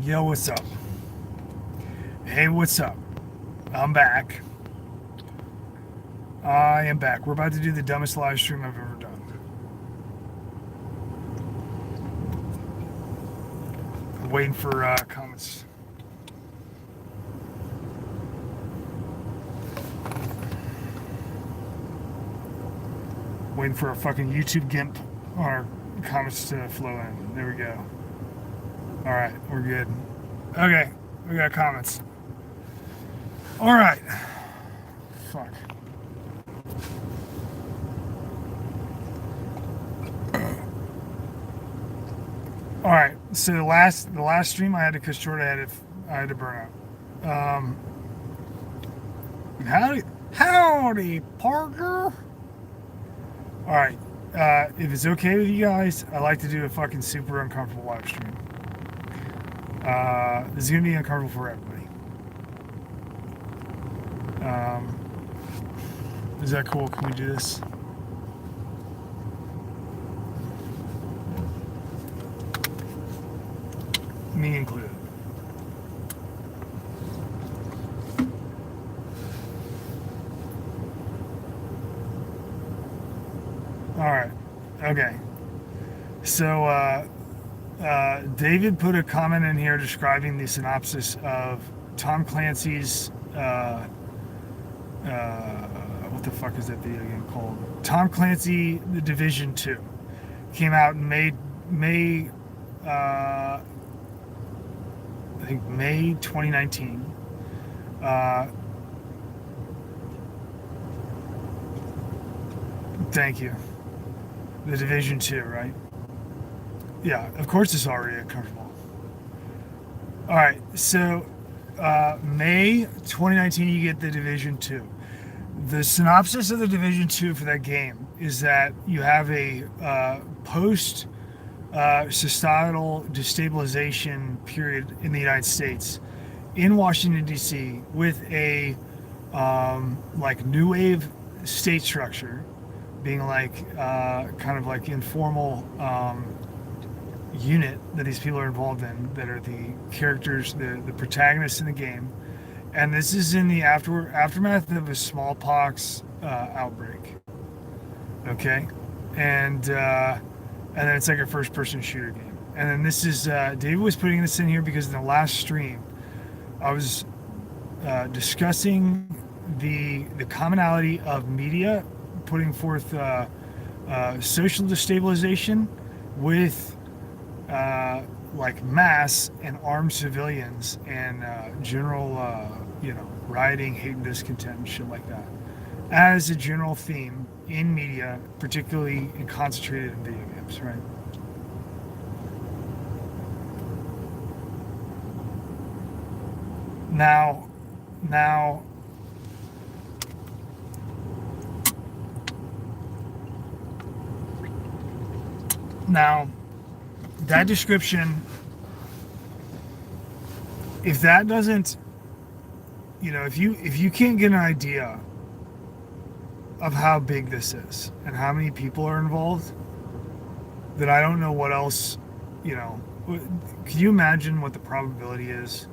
Yo, what's up? Hey, what's up? I'm back. I am back. We're about to do the dumbest live stream I've ever done. I'm waiting for comments. Waiting for a fucking YouTube GIMP on our comments to flow in. There we go. Alright, we're good. Okay, we got comments. Alright. Fuck. All right, so the last stream I had to cut short. I had to burn out. Howdy, Parker. All right, if it's okay with you guys, I like to do a fucking super uncomfortable live stream. This is gonna be uncomfortable for everybody. Is that cool? Can we do this? Me included. All right. Okay. So David put a comment in here describing the synopsis of Tom Clancy's what the fuck is that video game called? Tom Clancy: The Division 2 came out in May I think May 2019. Thank you. The Division 2, right? Yeah, of course it's already uncomfortable. All right, so May 2019, you get The Division 2. The synopsis of The Division 2 for that game is that you have a post societal destabilization period in the United States in Washington D.C. with a like new wave state structure being like kind of like informal unit that these people are involved in that are the characters, the protagonists in the game. And this is in the aftermath of a smallpox outbreak. Okay, and then it's like a first-person shooter game. And then this is David was putting this in here because in the last stream, I was discussing the commonality of media putting forth social destabilization with like mass and armed civilians and general rioting, hate and discontent and shit like that as a general theme in media, particularly in concentrated in video games, right? Now that description, if that doesn't, if you can't get an idea of how big this is and how many people are involved, then I don't know what else, can you imagine what the probability is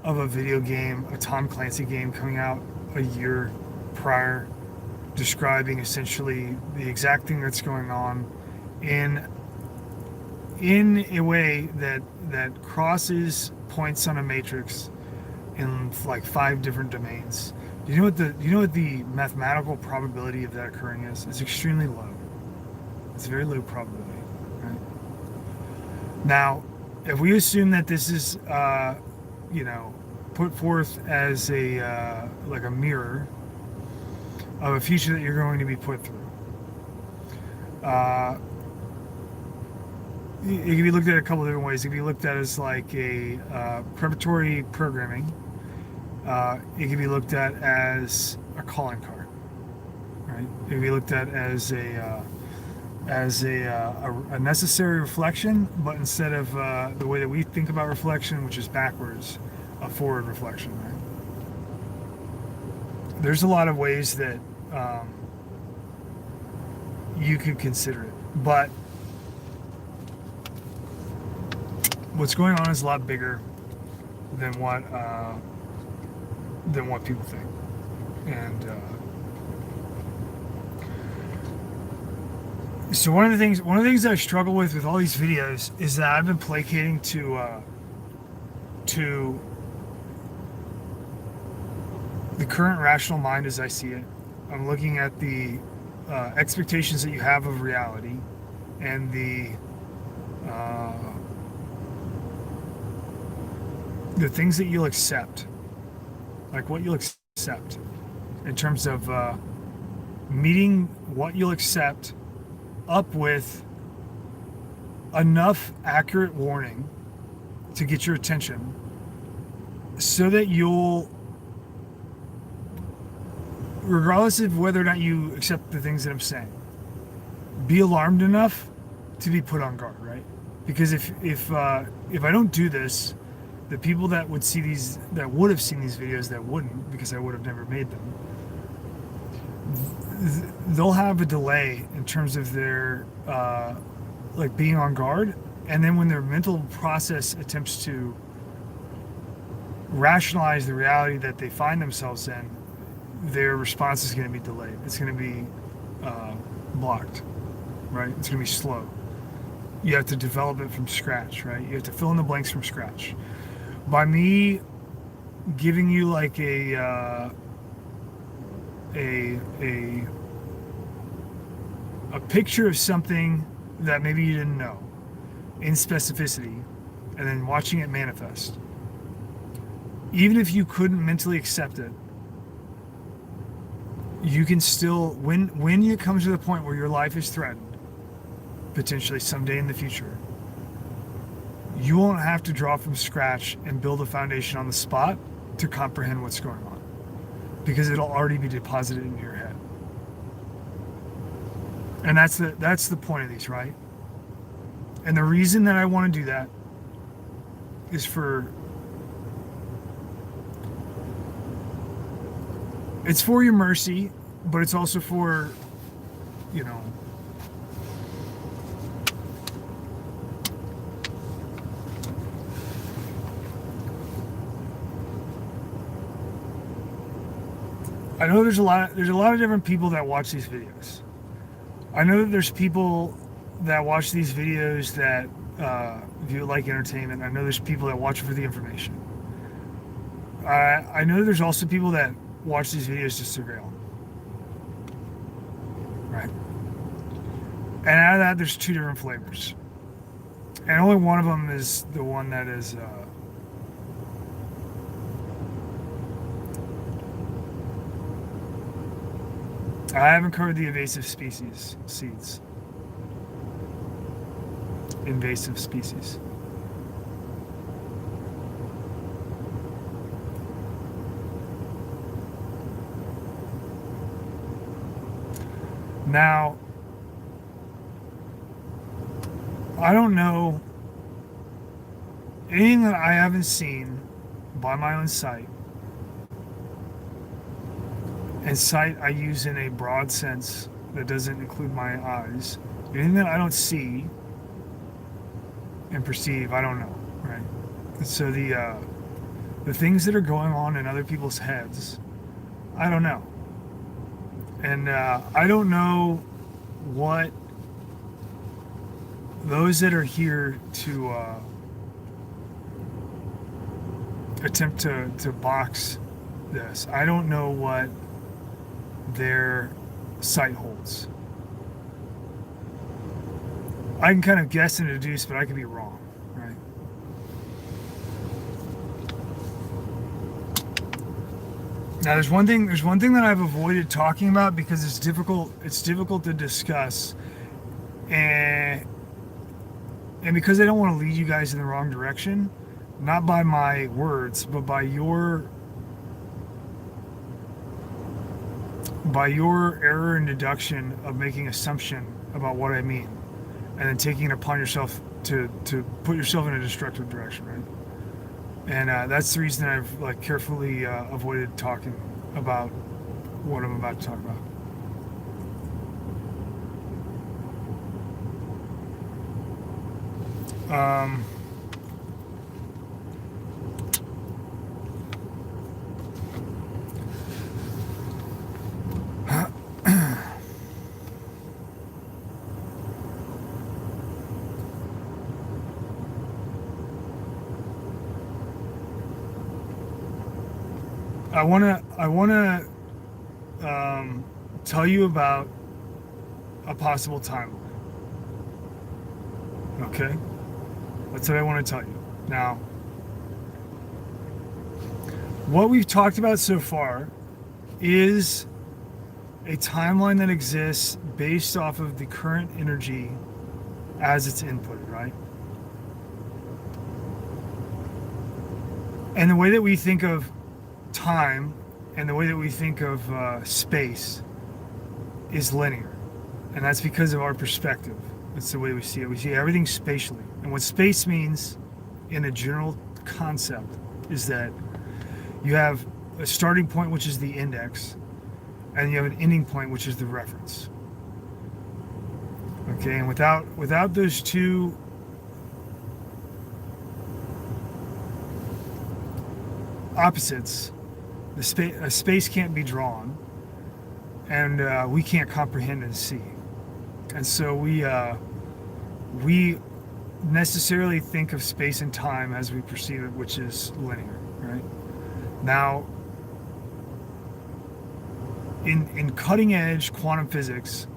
of a video game, a Tom Clancy game coming out a year prior, describing essentially the exact thing that's going on in a way that crosses points on a matrix in like 5 different domains. Do you know what the mathematical probability of that occurring is? It's extremely low. It's a very low probability, right? Now, if we assume that this is put forth as a like a mirror of a future that you're going to be put through, it can be looked at a couple of different ways. It can be looked at as like a preparatory programming. It can be looked at as a calling card, right? It can be looked at as a necessary reflection, but instead of the way that we think about reflection, which is backwards, a forward reflection, right? There's a lot of ways that you could consider it, but what's going on is a lot bigger than what people think. And so one of the things that I struggle with all these videos is that I've been placating to the current rational mind as I see it. I'm looking at the expectations that you have of reality and the things that you'll accept, like what you'll accept in terms of meeting what you'll accept up with enough accurate warning to get your attention so that you'll, regardless of whether or not you accept the things that I'm saying, be alarmed enough to be put on guard, right? Because if I don't do this, the people that would see these, that would have seen these videos that wouldn't, because I would have never made them, they'll have a delay in terms of their like being on guard, and then when their mental process attempts to rationalize the reality that they find themselves in, their response is going to be delayed. It's going to be blocked, right? It's going to be slow. You have to develop it from scratch, right? You have to fill in the blanks from scratch. By me giving you like a picture of something that maybe you didn't know in specificity, and then watching it manifest, even if you couldn't mentally accept it, you can still, when it comes to the point where your life is threatened, potentially someday in the future, you won't have to draw from scratch and build a foundation on the spot to comprehend what's going on, because it'll already be deposited into your head. And that's the point of these, right? And the reason that I want to do that is it's for your mercy, but it's also for, you know, I know there's a lot of different people that watch these videos. I know that there's people that watch these videos that view it like entertainment. I know there's people that watch it for the information. I know there's also people that watch these videos to surveil. Right? And out of that, there's two different flavors. And only one of them is the one that is I haven't covered the invasive species seeds. Invasive species. Now, I don't know anything that I haven't seen by my own sight. And sight I use in a broad sense that doesn't include my eyes. Anything that I don't see and perceive, I don't know, right? And so the things that are going on in other people's heads, I don't know. And I don't know what those that are here to attempt to box this, I don't know what their sight holds. I can kind of guess and deduce, but I could be wrong, right? Now, there's one thing that I've avoided talking about because it's difficult to discuss, and because I don't want to lead you guys in the wrong direction, not by my words, but by your error in deduction of making assumption about what I mean, and then taking it upon yourself to put yourself in a destructive direction, right? And that's the reason I've like carefully avoided talking about what I'm about to talk about. I wanna tell you about a possible timeline. Okay, that's what I want to tell you. Now, what we've talked about so far is a timeline that exists based off of the current energy as it's inputted, right? And the way that we think of time and the way that we think of space is linear. And that's because of our perspective. That's the way we see it. We see everything spatially. And what space means in a general concept is that you have a starting point, which is the index, and you have an ending point, which is the reference. Okay, and without those two opposites, a space can't be drawn, and we can't comprehend and see. And so we necessarily think of space and time as we perceive it, which is linear, right? Now, in cutting edge quantum physics,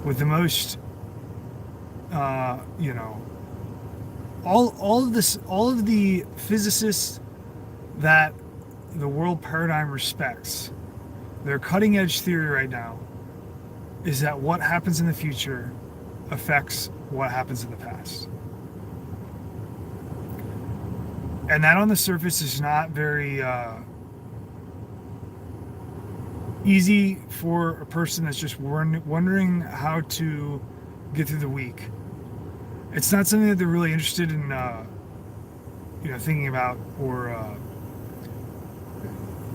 with the most, all of the physicists that the world paradigm respects, their cutting edge theory right now is that what happens in the future affects what happens in the past. And that on the surface is not very easy for a person that's just wondering how to get through the week. It's not something that they're really interested in, thinking about or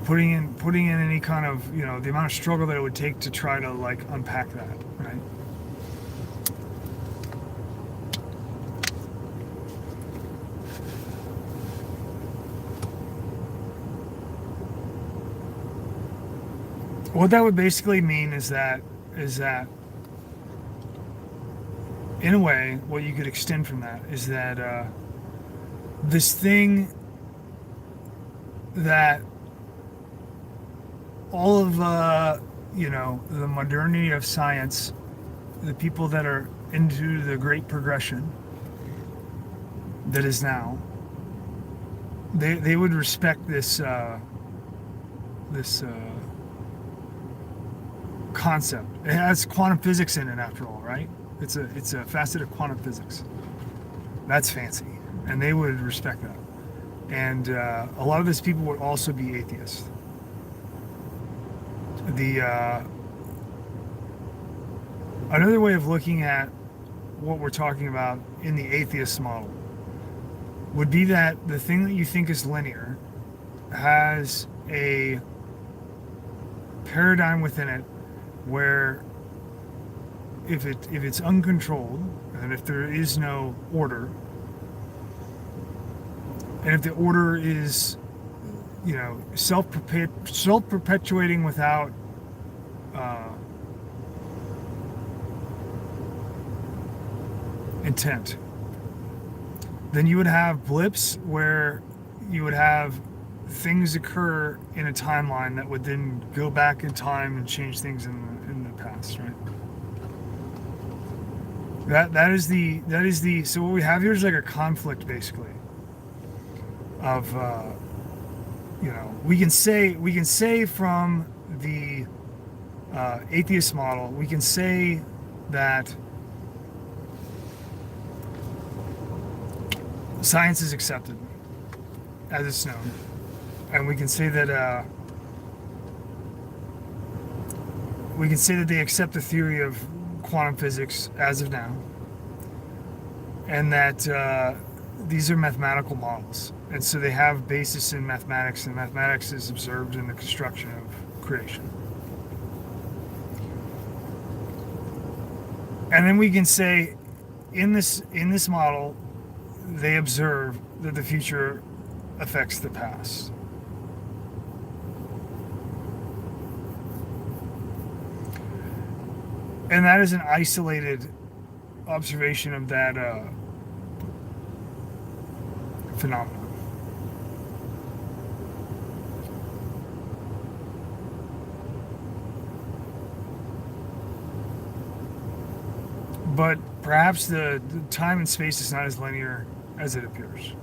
putting in any kind of, the amount of struggle that it would take to try to like unpack that, right? What that would basically mean is that in a way, what you could extend from that is that this thing that all of the modernity of science, the people that are into the great progression that is now, they would respect this concept. It has quantum physics in it, after all, right? It's a facet of quantum physics. That's fancy, and they would respect that. And a lot of these people would also be atheists. Another way of looking at what we're talking about in the atheist model would be that the thing that you think is linear has a paradigm within it where if it's uncontrolled and if there is no order, and if the order is self-perpetuating without intent, then you would have blips where you would have things occur in a timeline that would then go back in time and change things in the past, right? That is the so what we have here is like a conflict, basically, of we can say from the atheist model, we can say that science is accepted as it's known, and we can say that they accept the theory of quantum physics as of now, and that these are mathematical models, and so they have basis in mathematics, and mathematics is observed in the construction of creation. And then we can say, in this model, they observe that the future affects the past. And that is an isolated observation of that phenomenon. but perhaps the time and space is not as linear as it appears.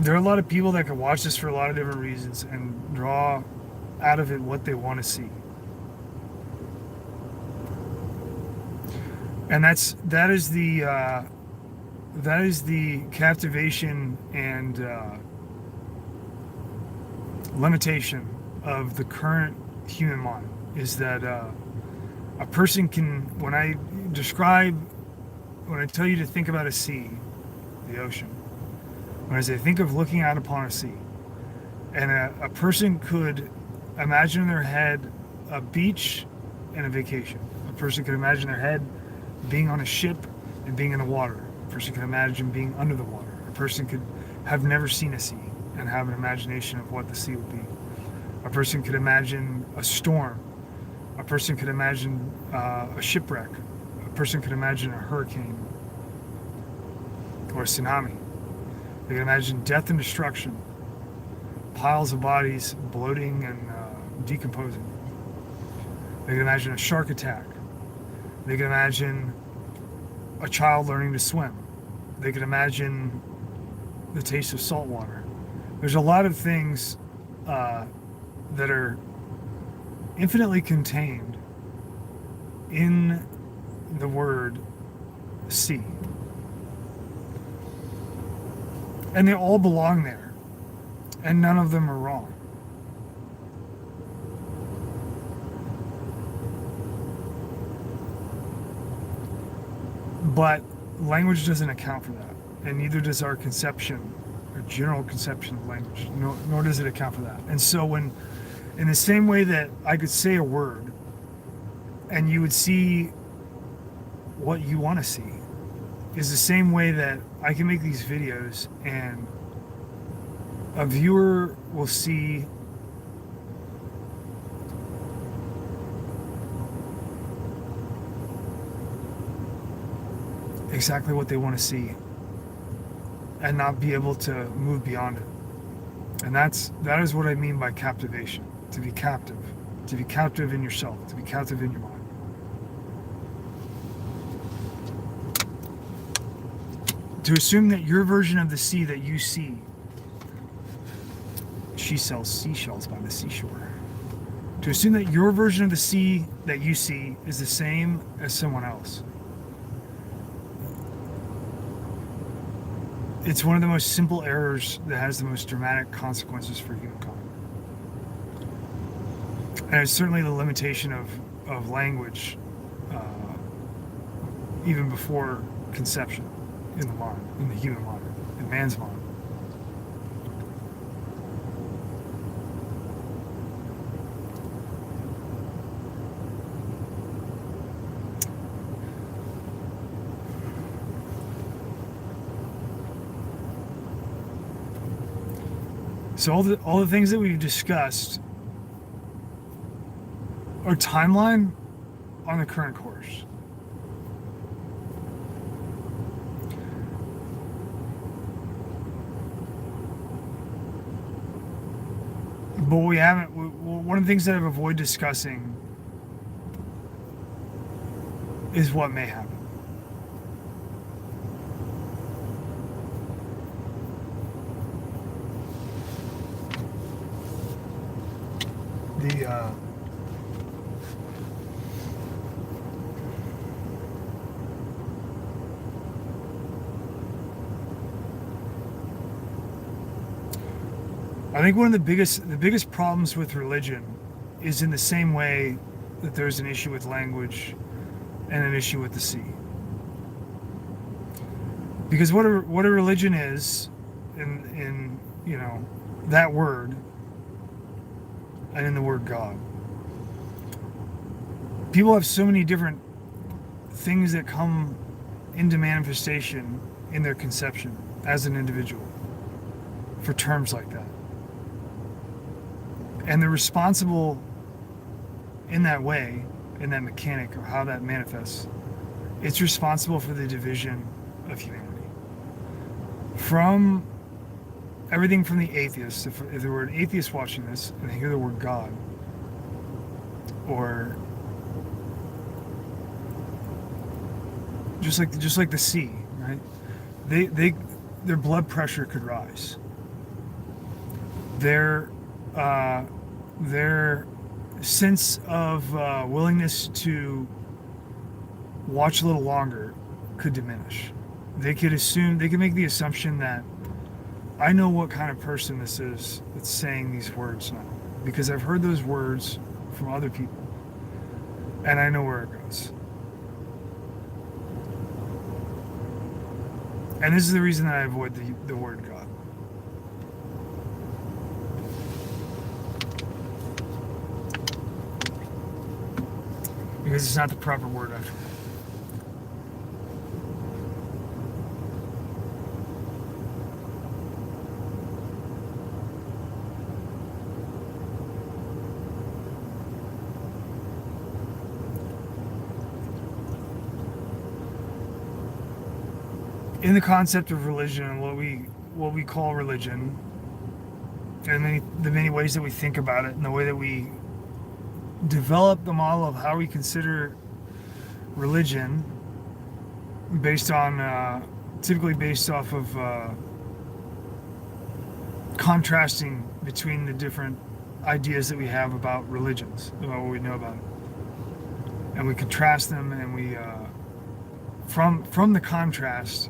There are a lot of people that can watch this for a lot of different reasons and draw out of it what they want to see. And that is the captivation and limitation of the current human mind, is that a person can, when I tell you to think about a sea, the ocean, when I say think of looking out upon a sea, and a person could imagine in their head a beach and a vacation. A person could imagine their head being on a ship and being in the water. A person could imagine being under the water. A person could have never seen a sea and have an imagination of what the sea would be. A person could imagine a storm. A person could imagine a shipwreck. A person could imagine a hurricane or a tsunami. They can imagine death and destruction, piles of bodies bloating and decomposing. They can imagine a shark attack. They can imagine a child learning to swim. They can imagine the taste of salt water. There's a lot of things that are infinitely contained in the word sea. And they all belong there. And none of them are wrong. But language doesn't account for that. And neither does our conception, our general conception of language, nor does it account for that. And so when, in the same way that I could say a word and you would see what you want to see, is the same way that I can make these videos and a viewer will see exactly what they want to see and not be able to move beyond it. And that is what I mean by captivation. To be captive in yourself, to be captive in your mind. To assume that your version of the sea that you see, she sells seashells by the seashore. To assume that your version of the sea that you see is the same as someone else. It's one of the most simple errors that has the most dramatic consequences for humankind. And it's certainly the limitation of language, even before conception. In the mind, in the human mind, in man's mind. So all the things that we've discussed are timeline on the current course. But one of the things that I've avoided discussing is what may happen. I think one of the biggest problems with religion is in the same way that there's an issue with language and an issue with the sea. Because what a religion is in that word and in the word God. People have so many different things that come into manifestation in their conception as an individual for terms like that. And they're responsible in that way, in that mechanic of how that manifests, it's responsible for the division of humanity. From everything from the atheists, if there were an atheist watching this and they hear the word God, or just like the sea, right? Their blood pressure could rise. Their sense of willingness to watch a little longer could diminish. They could make the assumption that I know what kind of person this is that's saying these words now, because I've heard those words from other people, and I know where it goes. And this is the reason that I avoid the word God. Because it's not the proper word after all. In the concept of religion and what we call religion, and the many ways that we think about it, and the way that we develop the model of how we consider religion, typically based off of contrasting between the different ideas that we have about religions, about what we know about it, and we contrast them, and we from the contrast,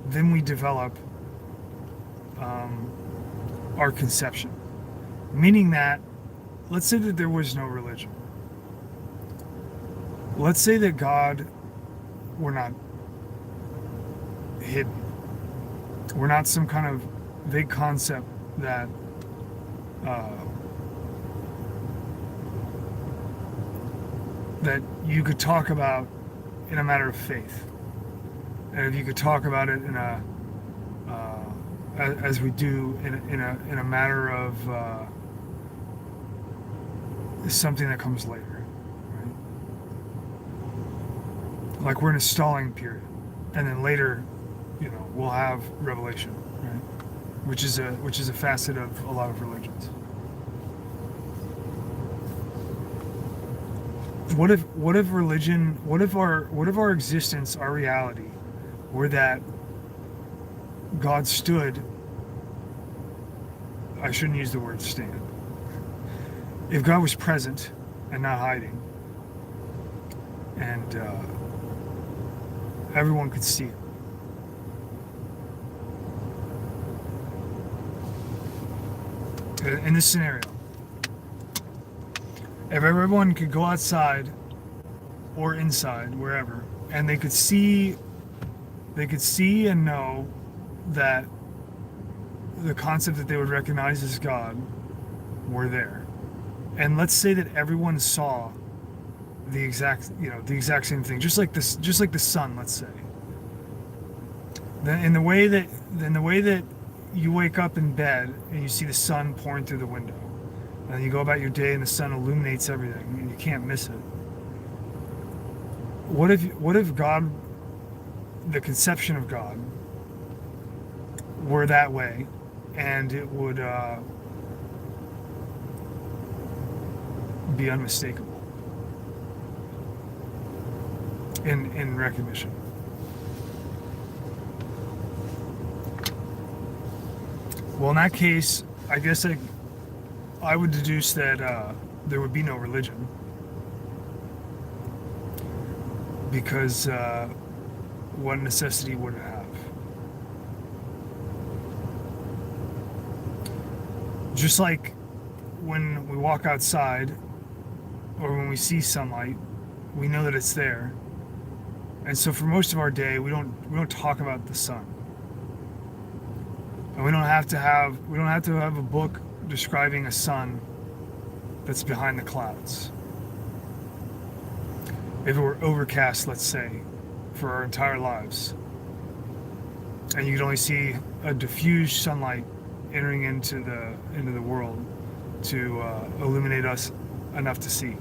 then we develop our conception. Meaning that, let's say that there was no religion. Let's say that God were not hidden. We're not some kind of vague concept that that you could talk about in a matter of faith. And if you could talk about it in as we do in a matter of something that comes later, right? Like we're in a stalling period, and then later, we'll have revelation, right? Which is a facet of a lot of religions. What if religion? What if our existence, our reality, were that God stood? I shouldn't use the word stand. If God was present and not hiding, and everyone could see it. In this scenario, if everyone could go outside or inside, wherever, and they could see and know that the concept that they would recognize as God were there. And let's say that everyone saw the exact same thing, just like the sun, let's say. Then in the way that you wake up in bed and you see the sun pouring through the window, and you go about your day and the sun illuminates everything and you can't miss it. What if God, the conception of God, were that way, and it would be unmistakable in recognition? Well, in that case, I guess I would deduce that there would be no religion, because what necessity would it have? Just like when we walk outside or when we see sunlight, we know that it's there. And so for most of our day, we don't talk about the sun. And we don't have to have a book describing a sun that's behind the clouds. If it were overcast, let's say, for our entire lives, and you could only see a diffuse sunlight entering into the world to illuminate us enough to see.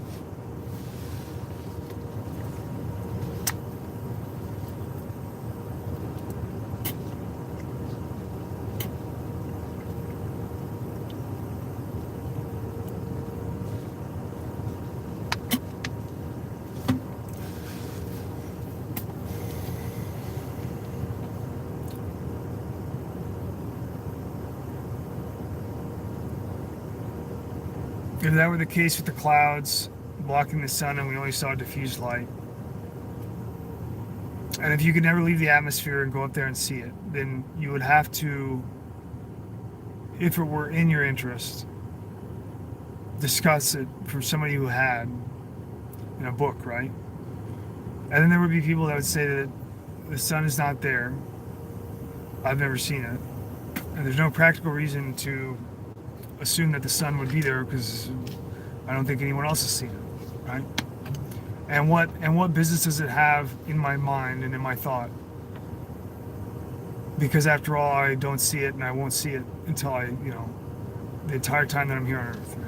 If that were the case with the clouds blocking the sun and we only saw diffused light, and if you could never leave the atmosphere and go up there and see it, then you would have to, if it were in your interest, discuss it from somebody who had in a book, right? And then there would be people that would say that the sun is not there. I've never seen it. And there's no practical reason to assume that the sun would be there because I don't think anyone else has seen it, right? And what business does it have in my mind and in my thought? Because after all, I don't see it and I won't see it until the entire time that I'm here on Earth, right?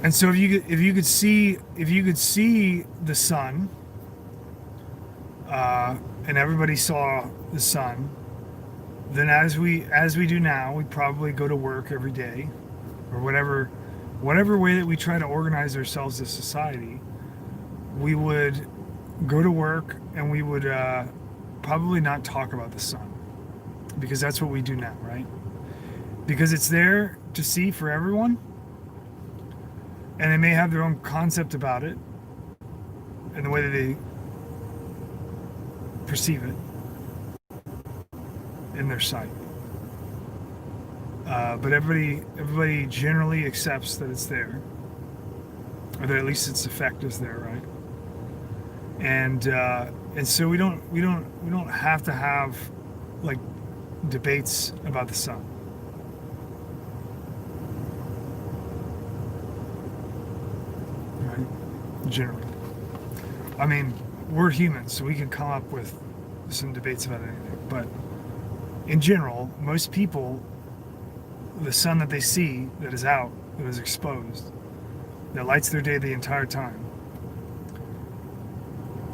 And so if you could see the sun, and everybody saw the sun, then as we do now, we probably go to work every day, or whatever way that we try to organize ourselves as society, we would go to work and we would probably not talk about the sun, because that's what we do now, right? Because it's there to see for everyone. And they may have their own concept about it and the way that they perceive it in their sight. But everybody generally accepts that it's there, or that at least its effect is there, right? And so we don't have to have like debates about the sun. Generally, I mean, we're humans, so we can come up with some debates about anything. But in general, most people, the sun that they see, that is out, that is exposed, that lights their day the entire time.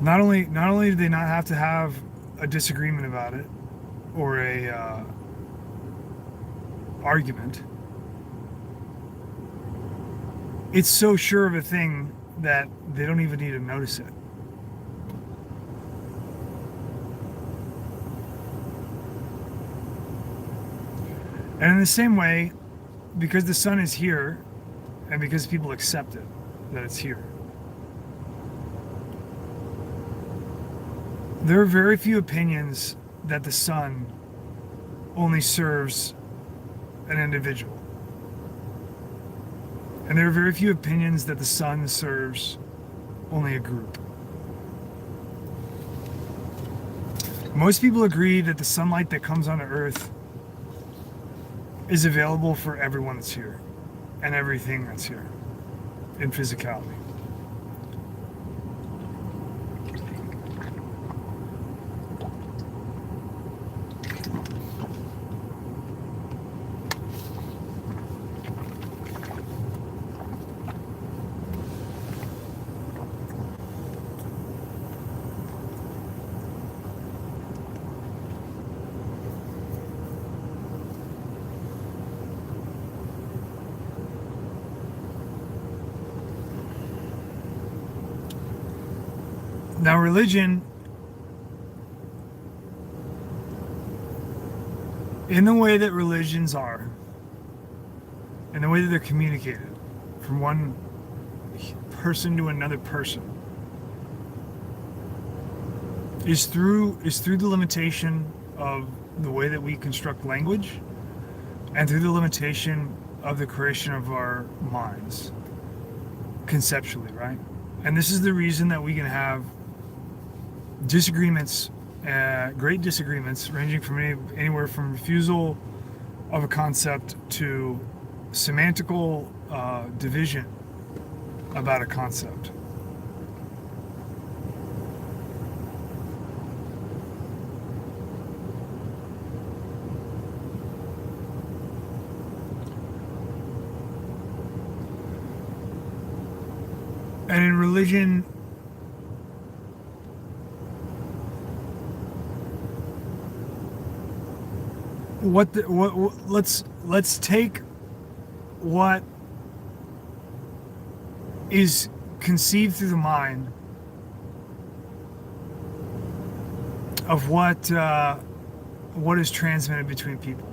Not only do they not have to have a disagreement about it or a argument, it's so sure of a thing that they don't even need to notice it. And in the same way, because the sun is here, and because people accept it, that it's here, there are very few opinions that the sun only serves an individual. And there are very few opinions that the sun serves only a group. Most people agree that the sunlight that comes onto Earth is available for everyone that's here and everything that's here in physicality. Now, religion, in the way that religions are, in the way that they're communicated from one person to another person, is through the limitation of the way that we construct language and through the limitation of the creation of our minds conceptually, right? And this is the reason that we can have disagreements, great disagreements, ranging from anywhere from refusal of a concept to semantical division about a concept. And in religion, let's take what is conceived through the mind of what is transmitted between people.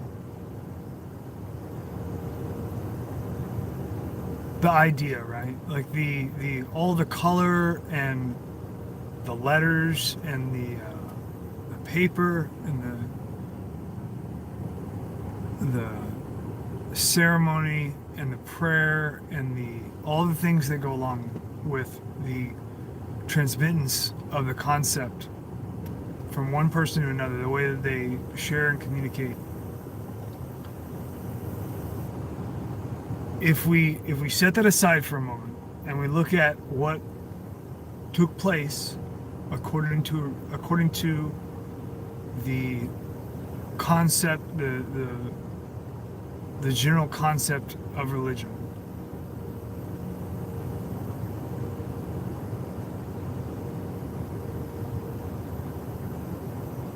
The idea, right? Like the all the color and the letters and the paper and the ceremony and the prayer and all the things that go along with the transmittance of the concept from one person to another, the way that they share and communicate. If we set that aside for a moment and we look at what took place according to the concept, the general concept of religion,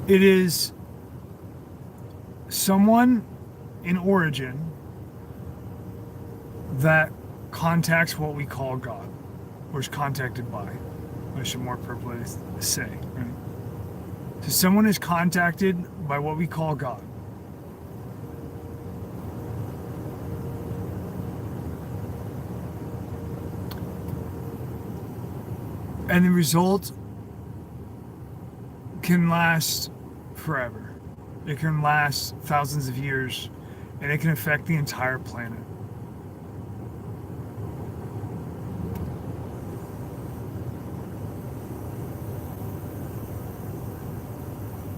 it is someone in origin that contacts what we call God, or is contacted by, I should more appropriately say, right? So someone is contacted by what we call God. And the result can last forever. It can last thousands of years, and it can affect the entire planet.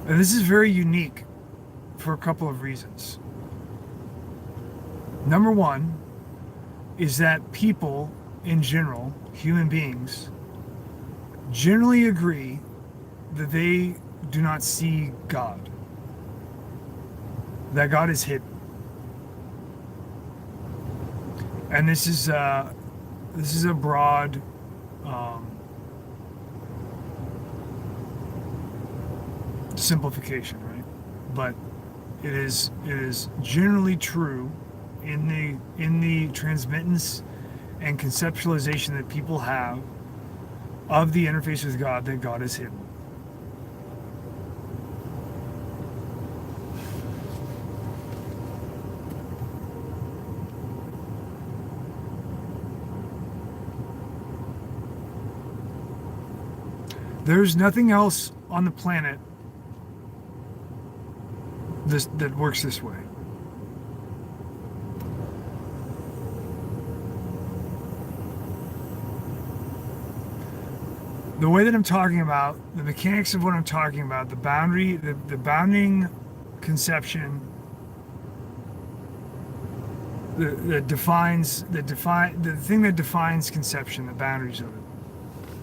And this is very unique for a couple of reasons. Number one is that people in general, human beings, generally agree that they do not see God, that God is hidden. And this is a broad simplification, right? But it is generally true in the transmittance and conceptualization that people have of the interface with God, that God is hidden. There's nothing else on the planet that works this way. The way that I'm talking about, the mechanics of what I'm talking about, the boundary, the bounding conception the thing that defines conception, the boundaries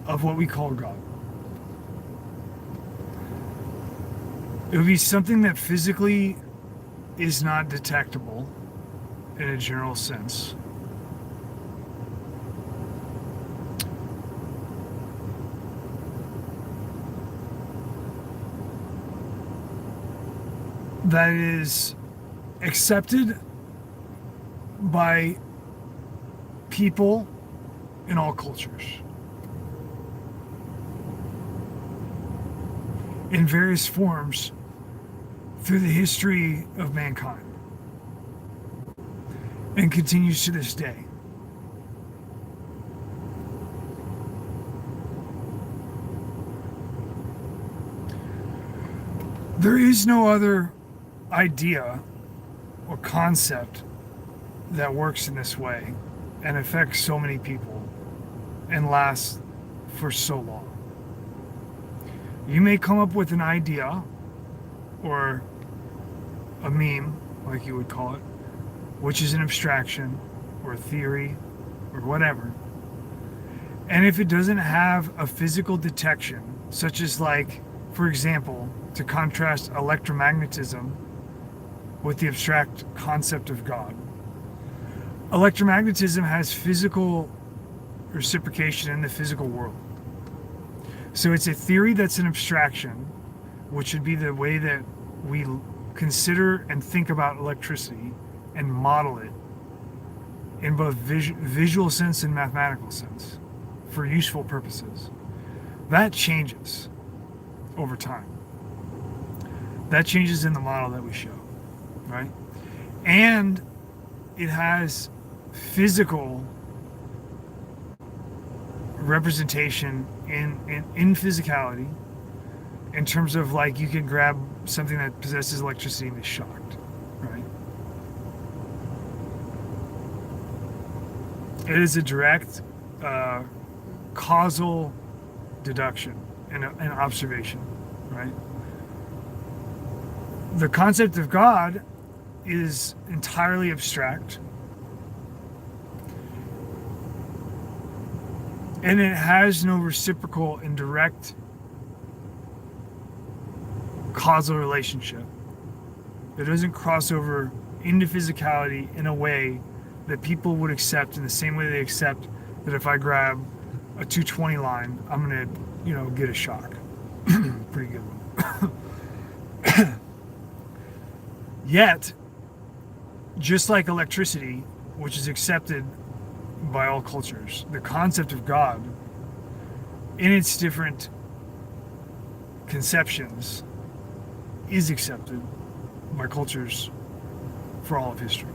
of what we call God. It would be something that physically is not detectable in a general sense. That is accepted by people in all cultures, in various forms through the history of mankind, and continues to this day. There is no other idea or concept that works in this way and affects so many people and lasts for so long. You may come up with an idea or a meme, like you would call it, which is an abstraction or a theory or whatever. And if it doesn't have a physical detection, such as, like, for example, to contrast electromagnetism with the abstract concept of God, electromagnetism has physical reciprocation in the physical world. So it's a theory that's an abstraction, which would be the way that we consider and think about electricity and model it in both visual sense and mathematical sense for useful purposes. That changes over time. That changes in the model that we show, right? And it has physical representation in physicality, in terms of like you can grab something that possesses electricity and be shocked, right? It is a direct causal deduction and an observation, right? The concept of God is entirely abstract, and it has no reciprocal and direct causal relationship. It doesn't cross over into physicality in a way that people would accept, in the same way they accept that if I grab a 220 line, I'm gonna, get a shock. Pretty good one. Yet, just like electricity, which is accepted by all cultures, the concept of God, in its different conceptions, is accepted by cultures for all of history.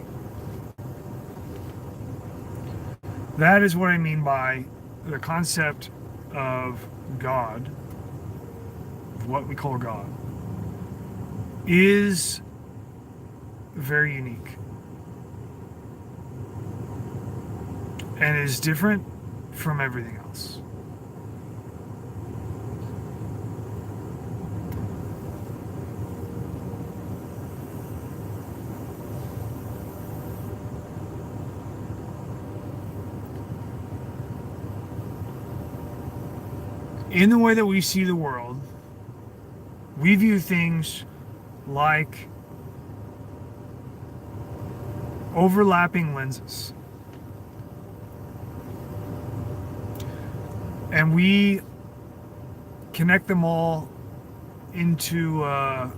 That is what I mean by the concept of God, of what we call God, is very unique and is different from everything else. In the way that we see the world, we view things like overlapping lenses. And we connect them all into a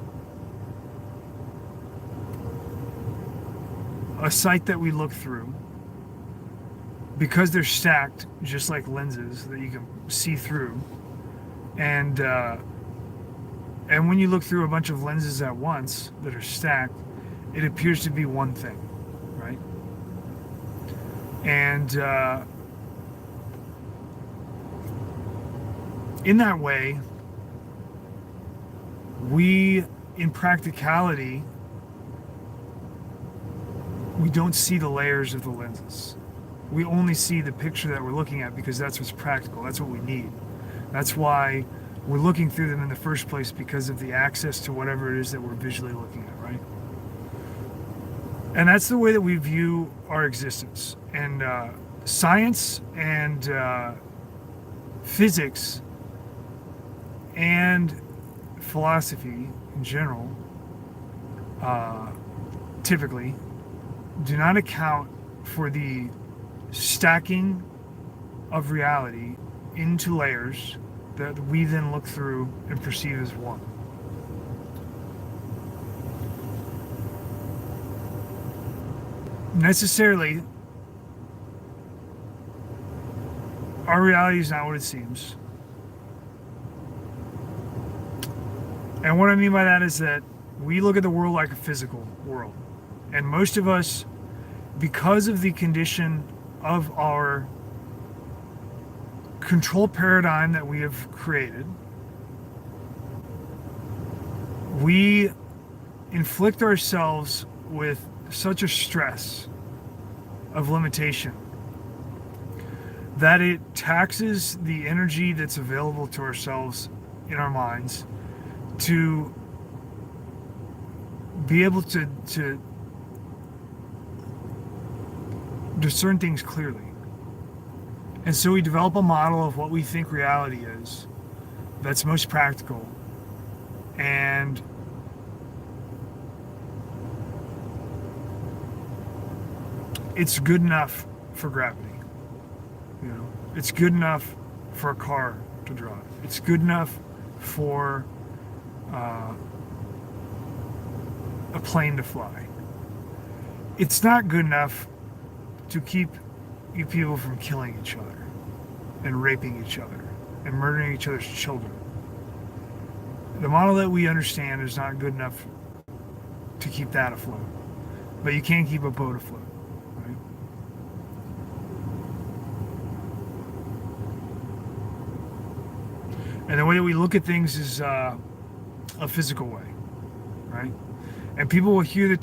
sight that we look through, because they're stacked just like lenses that you can see through. And when you look through a bunch of lenses at once that are stacked, it appears to be one thing, right? And in that way, we, in practicality, we don't see the layers of the lenses. We only see the picture that we're looking at, because that's what's practical. That's what we need. That's why we're looking through them in the first place, because of the access to whatever it is that we're visually looking at, right? And that's the way that we view our existence. And science and physics and philosophy in general typically do not account for the stacking of reality into layers that we then look through and perceive as one. Necessarily, our reality is not what it seems. And what I mean by that is that we look at the world like a physical world. And most of us, because of the condition of our control paradigm that we have created, we inflict ourselves with such a stress of limitation that it taxes the energy that's available to ourselves in our minds to be able to discern things clearly. And so we develop a model of what we think reality is that's most practical, and it's good enough for gravity. It's good enough for a car to drive. It's good enough for a plane to fly. It's not good enough to keep you people from killing each other and raping each other and murdering each other's children. The model that we understand is not good enough to keep that afloat. But you can keep a boat afloat, right? And the way that we look at things is a physical way, right? And people will hear there are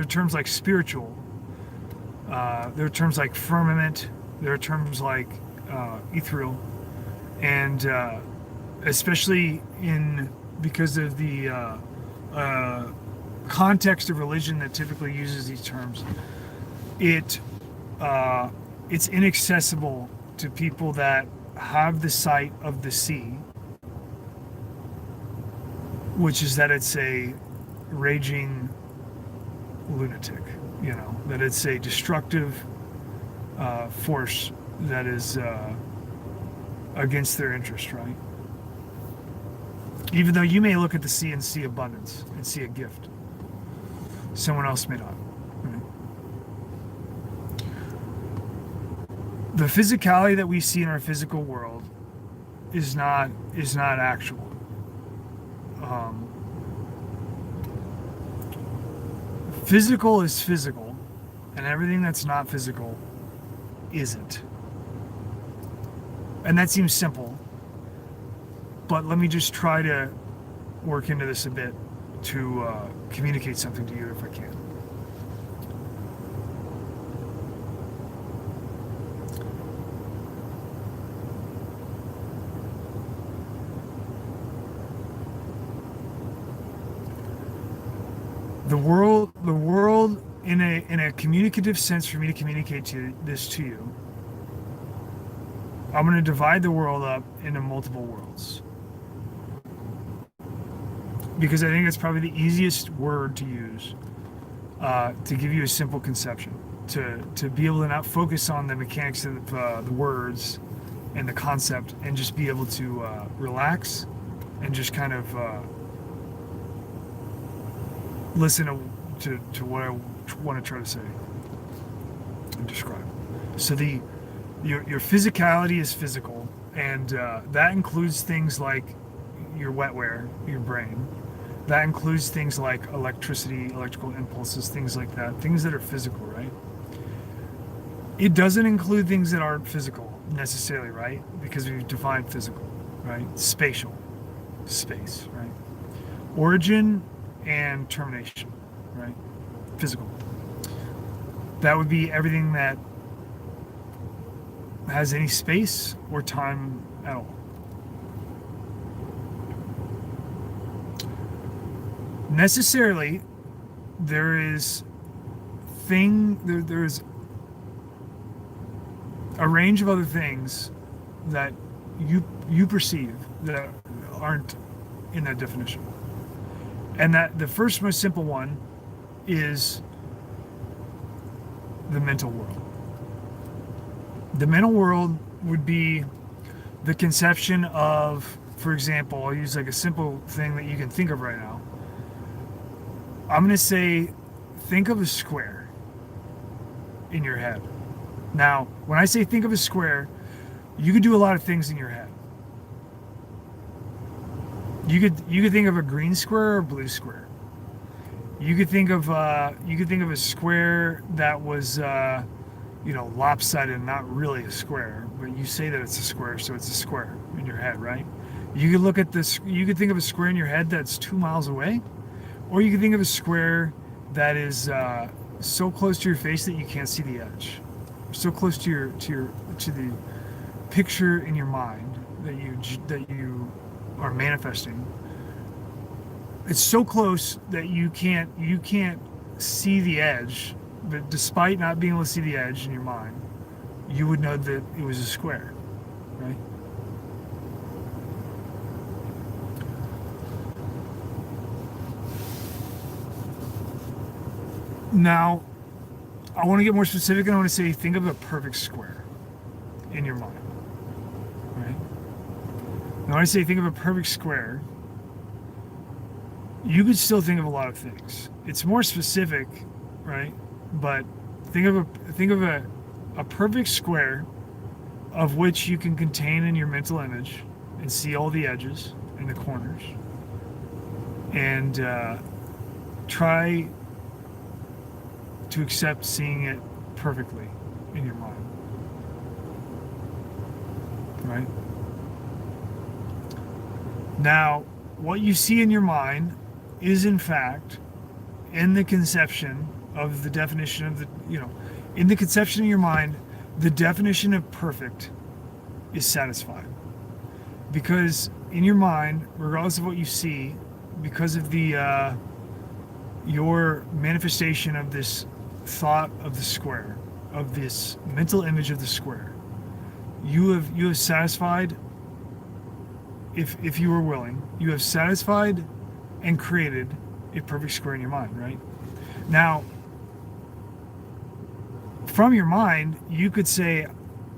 terms like spiritual, there are terms like firmament, there are terms like ethereal, and especially because of the context of religion that typically uses these terms, it's inaccessible to people that have the sight of the sea, which is that it's a raging lunatic, that it's a destructive force that is against their interest, right? Even though you may look at the sea and see abundance and see a gift, someone else may not. Right? The physicality that we see in our physical world is not actual. Physical is physical, and everything that's not physical isn't. And that seems simple, but let me just try to work into this a bit to communicate something to you if I can. The world in a communicative sense, for me to communicate this to you, I'm going to divide the world up into multiple worlds. Because I think it's probably the easiest word to use to give you a simple conception, to be able to not focus on the mechanics of the words and the concept, and just be able to relax and just kind of listen to what I want to try to say and describe. So your physicality is physical, and that includes things like your wetware, your brain. That includes things like electricity, electrical impulses, things like that, things that are physical, right? It doesn't include things that aren't physical necessarily, right? Because we've defined physical, right? Spatial, space, right? Origin and termination, right? Physical. That would be everything that has any space or time at all. Necessarily, there's a range of other things that you perceive that aren't in that definition. And that the first most simple one is the mental world. The mental world would be the conception of, for example, I'll use like a simple thing that you can think of right now. I'm going to say, think of a square in your head. Now, when I say think of a square, you could do a lot of things in your head. You could think of a green square or a blue square. You could think of a square that was lopsided, not really a square, but you say that it's a square, so it's a square in your head, right? You could look at this. You could think of a square in your head that's 2 miles away, or you could think of a square that is so close to your face that you can't see the edge, so close to the picture in your mind that you are manifesting. It's so close that you can't see the edge, but despite not being able to see the edge in your mind, you would know that it was a square, right? Now, I want to get more specific, and I want to say, think of a perfect square in your mind, right? Now, when I say think of a perfect square, you could still think of a lot of things. It's more specific, right? But think of a perfect square of which you can contain in your mental image and see all the edges and the corners, and try to accept seeing it perfectly in your mind. Right? Now, what you see in your mind is in fact in the conception of the definition of in the conception of your mind, the definition of perfect is satisfied. Because in your mind, regardless of what you see, because of the your manifestation of this thought of the square, of this mental image of the square, you have satisfied, if you were willing, you have satisfied and created a perfect square in your mind, right? Now, from your mind, you could say,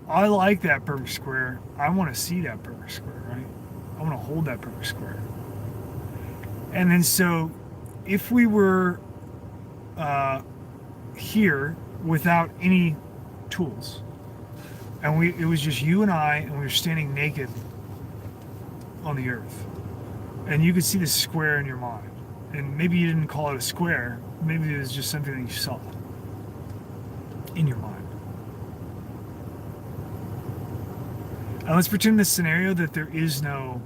I like that perfect square. I want to see that perfect square, right? I want to hold that perfect square. And then so, if we were here without any tools, and it was just you and I, and we were standing naked on the earth, and you could see the square in your mind, and maybe you didn't call it a square, maybe it was just something that you saw in your mind. And let's pretend this scenario that there is no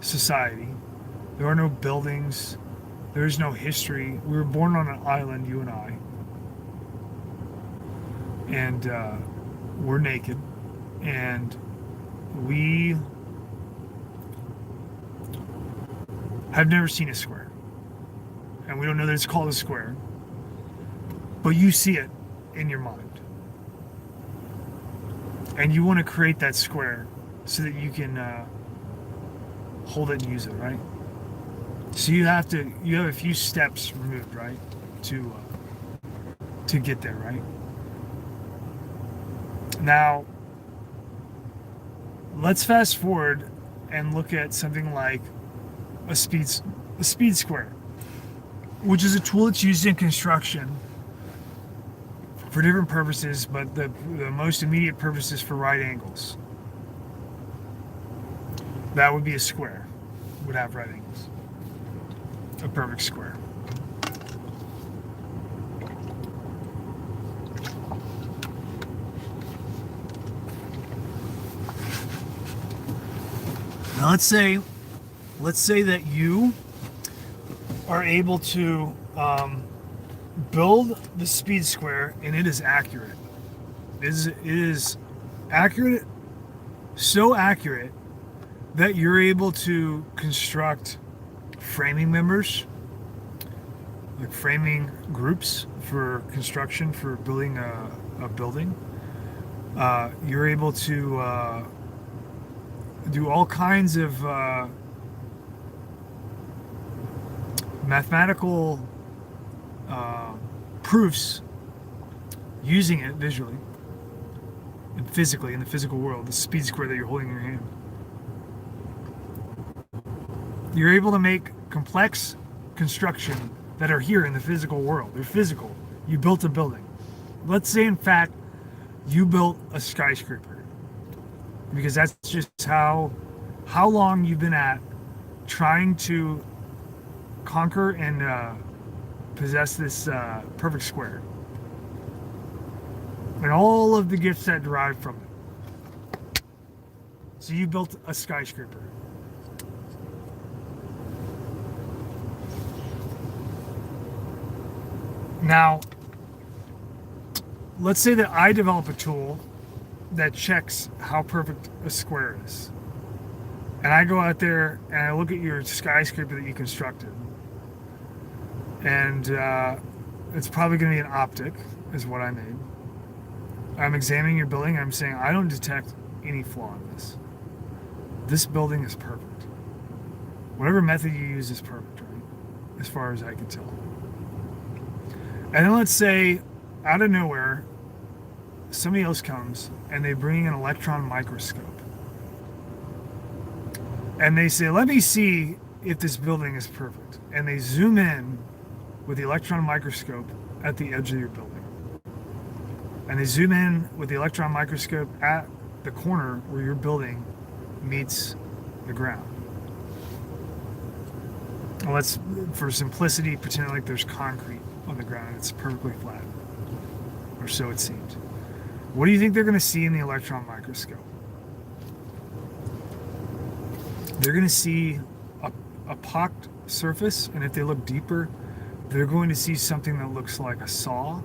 society, there are no buildings, there is no history. We were born on an island, you and I, and we're naked, and we have never seen a square, and we don't know that it's called a square, but you see it in your mind, and you want to create that square so that you can hold it and use it, right? So you have a few steps removed, right, to get there, right? Now, let's fast forward and look at something like a speed square, which is a tool that's used in construction for different purposes, but the most immediate purpose is for right angles. That would be a square, would have right angles. A perfect square. Now let's say that you are able to build the speed square, and it is accurate. It is accurate, so accurate that you're able to construct framing members, like framing groups for construction, for building a building. You're able to do all kinds of mathematical proofs using it visually and physically in the physical world, the speed square that you're holding in your hand. You're able to make complex construction that are here in the physical world. They're physical. You built a building. Let's say, in fact, you built a skyscraper, because that's just how long you've been at trying to conquer and possess this perfect square, and all of the gifts that derive from it. So you built a skyscraper. Now, let's say that I develop a tool that checks how perfect a square is. And I go out there and I look at your skyscraper that you constructed. And it's probably going to be an optic, is what I made. I'm examining your building and I'm saying, I don't detect any flaw in this. This building is perfect. Whatever method you use is perfect, right? As far as I can tell. And then let's say, out of nowhere, somebody else comes and they bring an electron microscope. And they say, let me see if this building is perfect. And they zoom in with the electron microscope at the edge of your building. And they zoom in with the electron microscope at the corner where your building meets the ground. let's, for simplicity, pretend like there's concrete on the ground and it's perfectly flat, or so it seems. What do you think they're going to see in the electron microscope? They're going to see a pocked surface, and if they look deeper, they're going to see something that looks like a saw.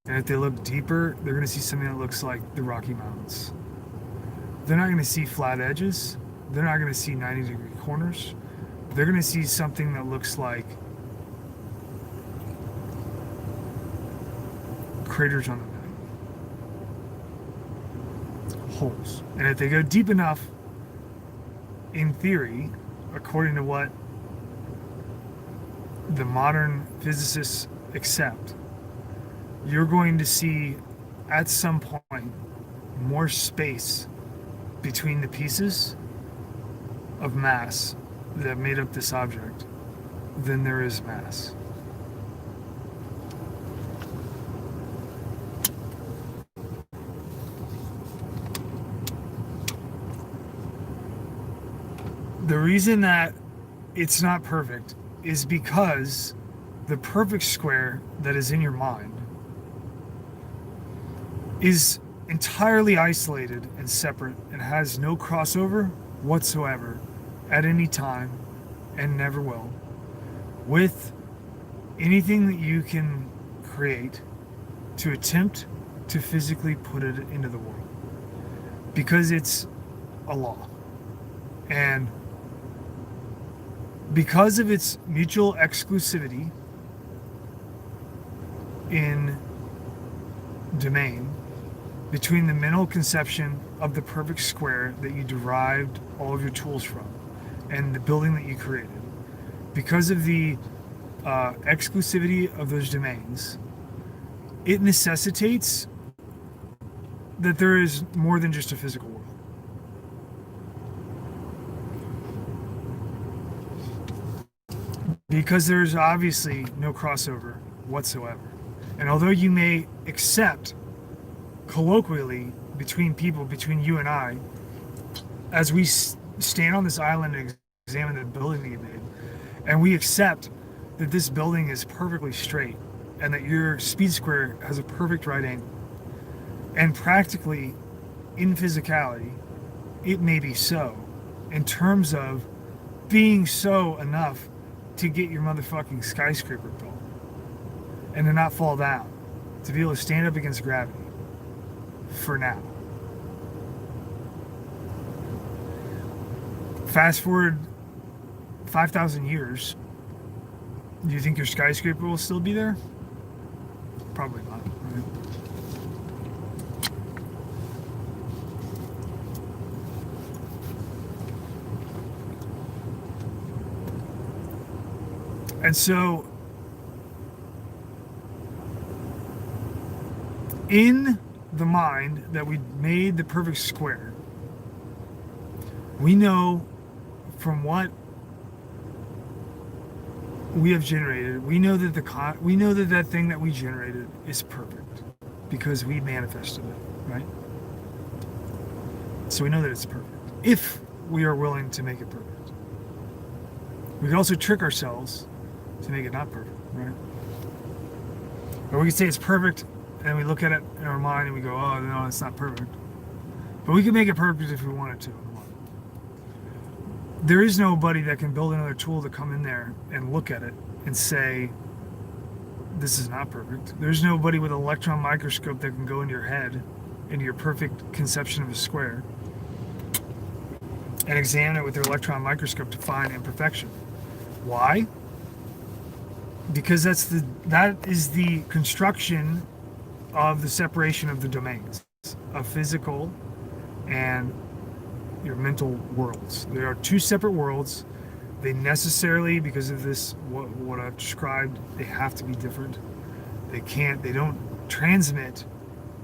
And if they look deeper, they're going to see something that looks like the Rocky Mountains. They're not going to see flat edges. They're not going to see 90-degree corners. They're going to see something that looks like craters on the moon. Holes. And if they go deep enough, in theory, according to what the modern physicists accept, you're going to see at some point more space between the pieces of mass that made up this object than there is mass. The reason that it's not perfect is because the perfect square that is in your mind is entirely isolated and separate and has no crossover whatsoever at any time, and never will, with anything that you can create to attempt to physically put it into the world, because it's a law. And because of its mutual exclusivity in domain between the mental conception of the perfect square that you derived all of your tools from and the building that you created, because of the exclusivity of those domains, it necessitates that there is more than just a physical world. Because there's obviously no crossover whatsoever. And although you may accept colloquially between people, between you and I, as we stand on this island and examine the building that you made, and we accept that this building is perfectly straight and that your speed square has a perfect right angle, and practically in physicality it may be so, in terms of being so enough to get your motherfucking skyscraper built and to not fall down, to be able to stand up against gravity for now. Fast forward 5,000 years, do you think your skyscraper will still be there? Probably not, right? And so, in the mind that we made the perfect square, we know from what we have generated, we know that that thing that we generated is perfect because we manifested it, right? So we know that it's perfect if we are willing to make it perfect. We can also trick ourselves to make it not perfect, right? Or we can say it's perfect and we look at it in our mind and we go, oh no, it's not perfect. But we can make it perfect if we wanted to. There is nobody that can build another tool to come in there and look at it and say, this is not perfect. There's nobody with an electron microscope that can go into your head, into your perfect conception of a square, and examine it with their electron microscope to find imperfection. Why? Because that is the construction of the separation of the domains of physical and your mental worlds. There are two separate worlds. They necessarily, because of this, what I've described, they have to be different. They don't transmit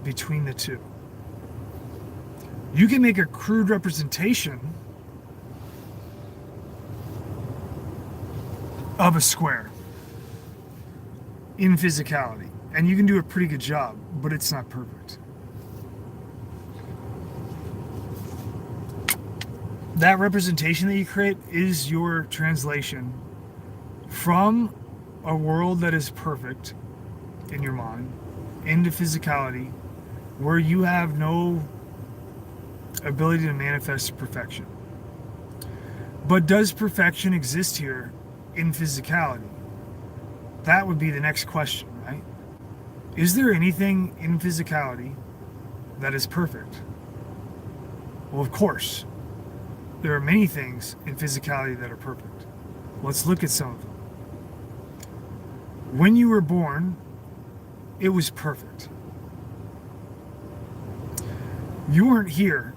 between the two. You can make a crude representation of a square in physicality, and you can do a pretty good job, but it's not perfect. That representation that you create is your translation from a world that is perfect in your mind into physicality where you have no ability to manifest perfection. But does perfection exist here in physicality? That would be the next question, right? Is there anything in physicality that is perfect? Well, of course. There are many things in physicality that are perfect. Let's look at some of them. When you were born, it was perfect. You weren't here,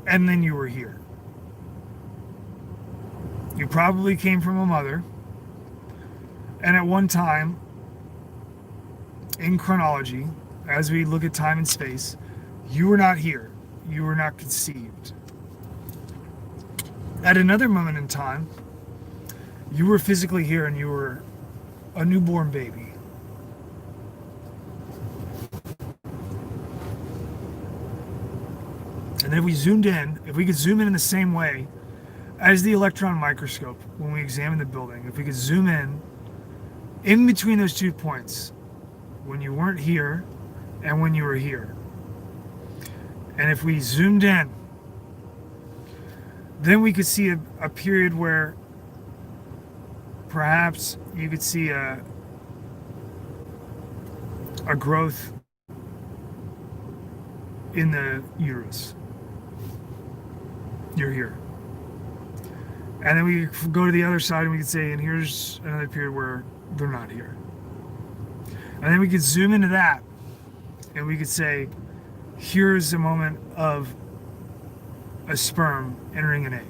and then you were here. You probably came from a mother, and at one time, in chronology, as we look at time and space, you were not here. You were not conceived. At another moment in time, you were physically here and you were a newborn baby. And then if we zoomed in, if we could zoom in the same way as the electron microscope when we examine the building, if we could zoom in between those 2 points, when you weren't here and when you were here. And if we zoomed in, then we could see a period where perhaps you could see a growth in the uterus. You're here. And then we could go to the other side and we could say, and here's another period where they're not here. And then we could zoom into that and we could say, here's a moment of a sperm entering an egg.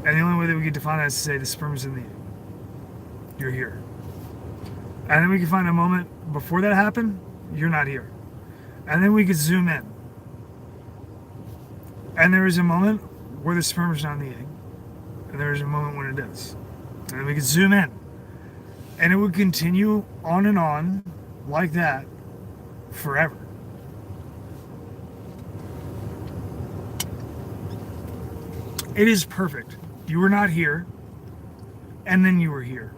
And the only way that we could define that is to say the sperm is in the egg. You're here. And then we could find a moment before that happened, you're not here. And then we could zoom in. And there is a moment where the sperm is not in the egg. And there is a moment when it is. And then we could zoom in. And it would continue on and on like that forever. It is perfect. You were not here, and then you were here.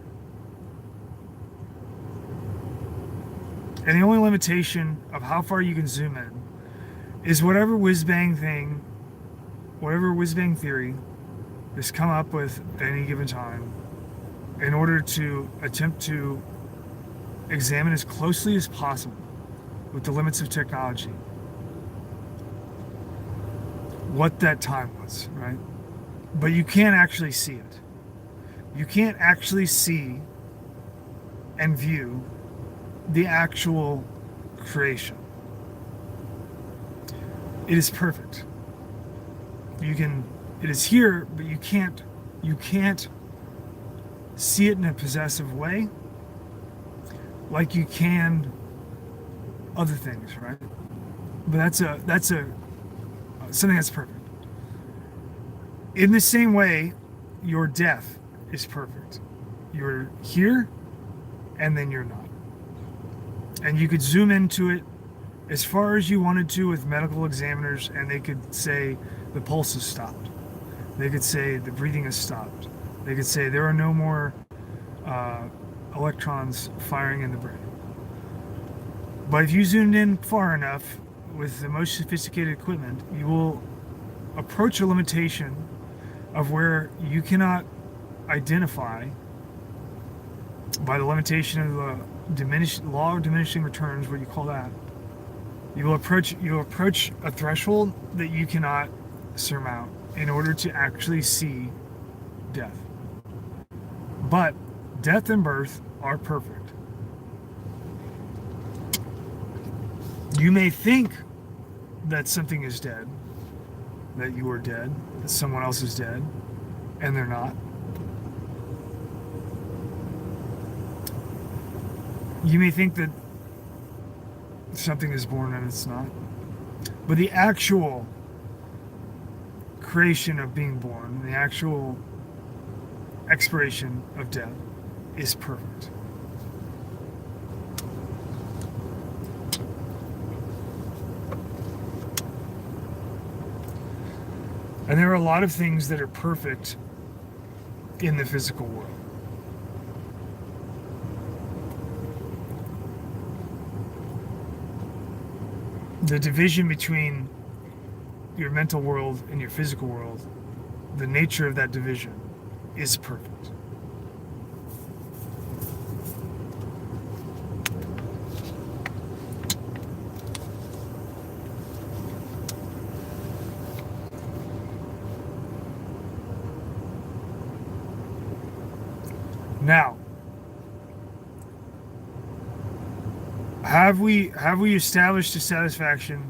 And the only limitation of how far you can zoom in is whatever whiz-bang thing, whatever whiz-bang theory is come up with at any given time in order to attempt to examine as closely as possible with the limits of technology what that time was, right? But you can't actually see it. You can't actually see and view the actual creation. It is perfect. It is here, but you can't see it in a possessive way like you can other things, right? But that's something that's perfect. In the same way, your death is perfect. You're here, and then you're not. And you could zoom into it as far as you wanted to with medical examiners, and they could say the pulse has stopped. They could say the breathing has stopped. They could say there are no more electrons firing in the brain. But if you zoomed in far enough with the most sophisticated equipment, you will approach a limitation of where you cannot identify by the limitation of the law of diminishing returns, what you call that. You will approach a threshold that you cannot surmount in order to actually see death. But death and birth are perfect. You may think that something is dead, that you are dead, that someone else is dead, and they're not. You may think that something is born and it's not. But the actual creation of being born, the actual expiration of death is perfect. And there are a lot of things that are perfect in the physical world. The division between your mental world and your physical world, the nature of that division is perfect. Now, have we established to satisfaction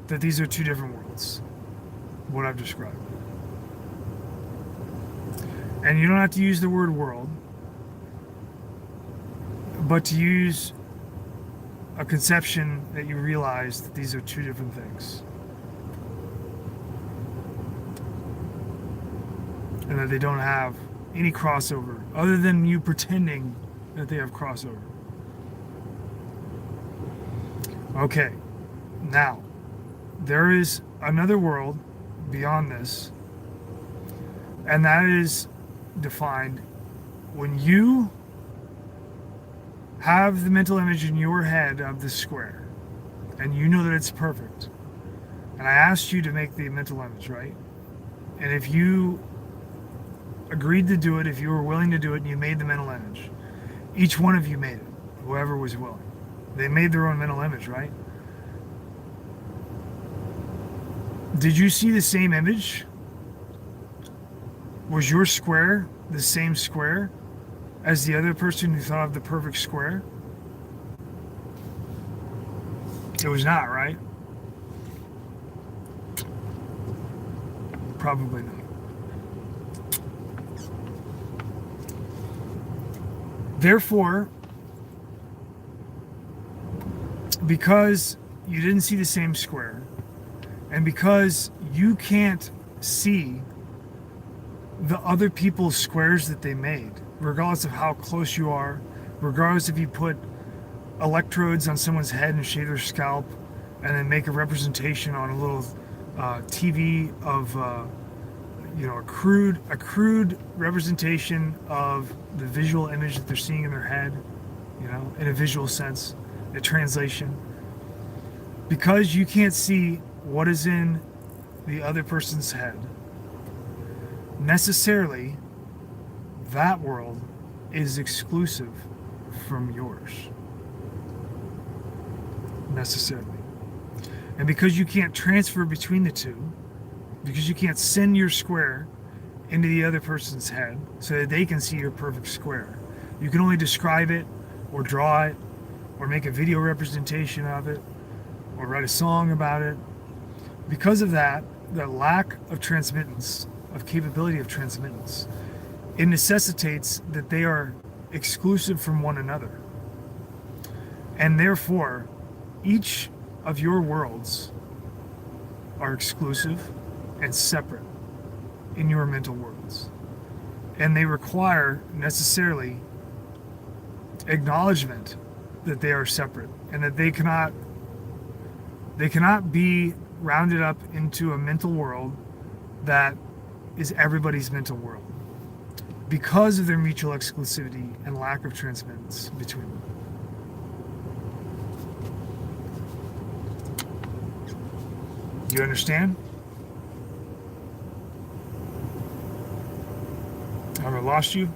that these are two different worlds, what I've described? And you don't have to use the word world, but to use a conception that you realize that these are two different things. And that they don't have any crossover other than you pretending that they have crossover. Okay, now there is another world beyond this, and that is defined when you have the mental image in your head of the square and you know that it's perfect. And I asked you to make the mental image, right? And if you agreed to do it, if you were willing to do it and you made the mental image, each one of you made it, whoever was willing. They made their own mental image, right? Did you see the same image? Was your square the same square as the other person who thought of the perfect square? It was not, right? Probably not. Therefore, because you didn't see the same square, and because you can't see the other people's squares that they made, regardless of how close you are, regardless if you put electrodes on someone's head and shave their scalp, and then make a representation on a little TV of a crude representation of the visual image that they're seeing in their head, in a visual sense, a translation. Because you can't see what is in the other person's head, necessarily that world is exclusive from yours. Necessarily. And because you can't transfer between the two, because you can't send your square into the other person's head so that they can see your perfect square, you can only describe it or draw it or make a video representation of it or write a song about it. Because of that, the lack of transmittance, of capability of transmittance, it necessitates that they are exclusive from one another. And therefore, each of your worlds are exclusive and separate in your mental worlds. And they require necessarily acknowledgement that they are separate and that they cannot be rounded up into a mental world that is everybody's mental world because of their mutual exclusivity and lack of transmittance between them. You understand? Have I lost you?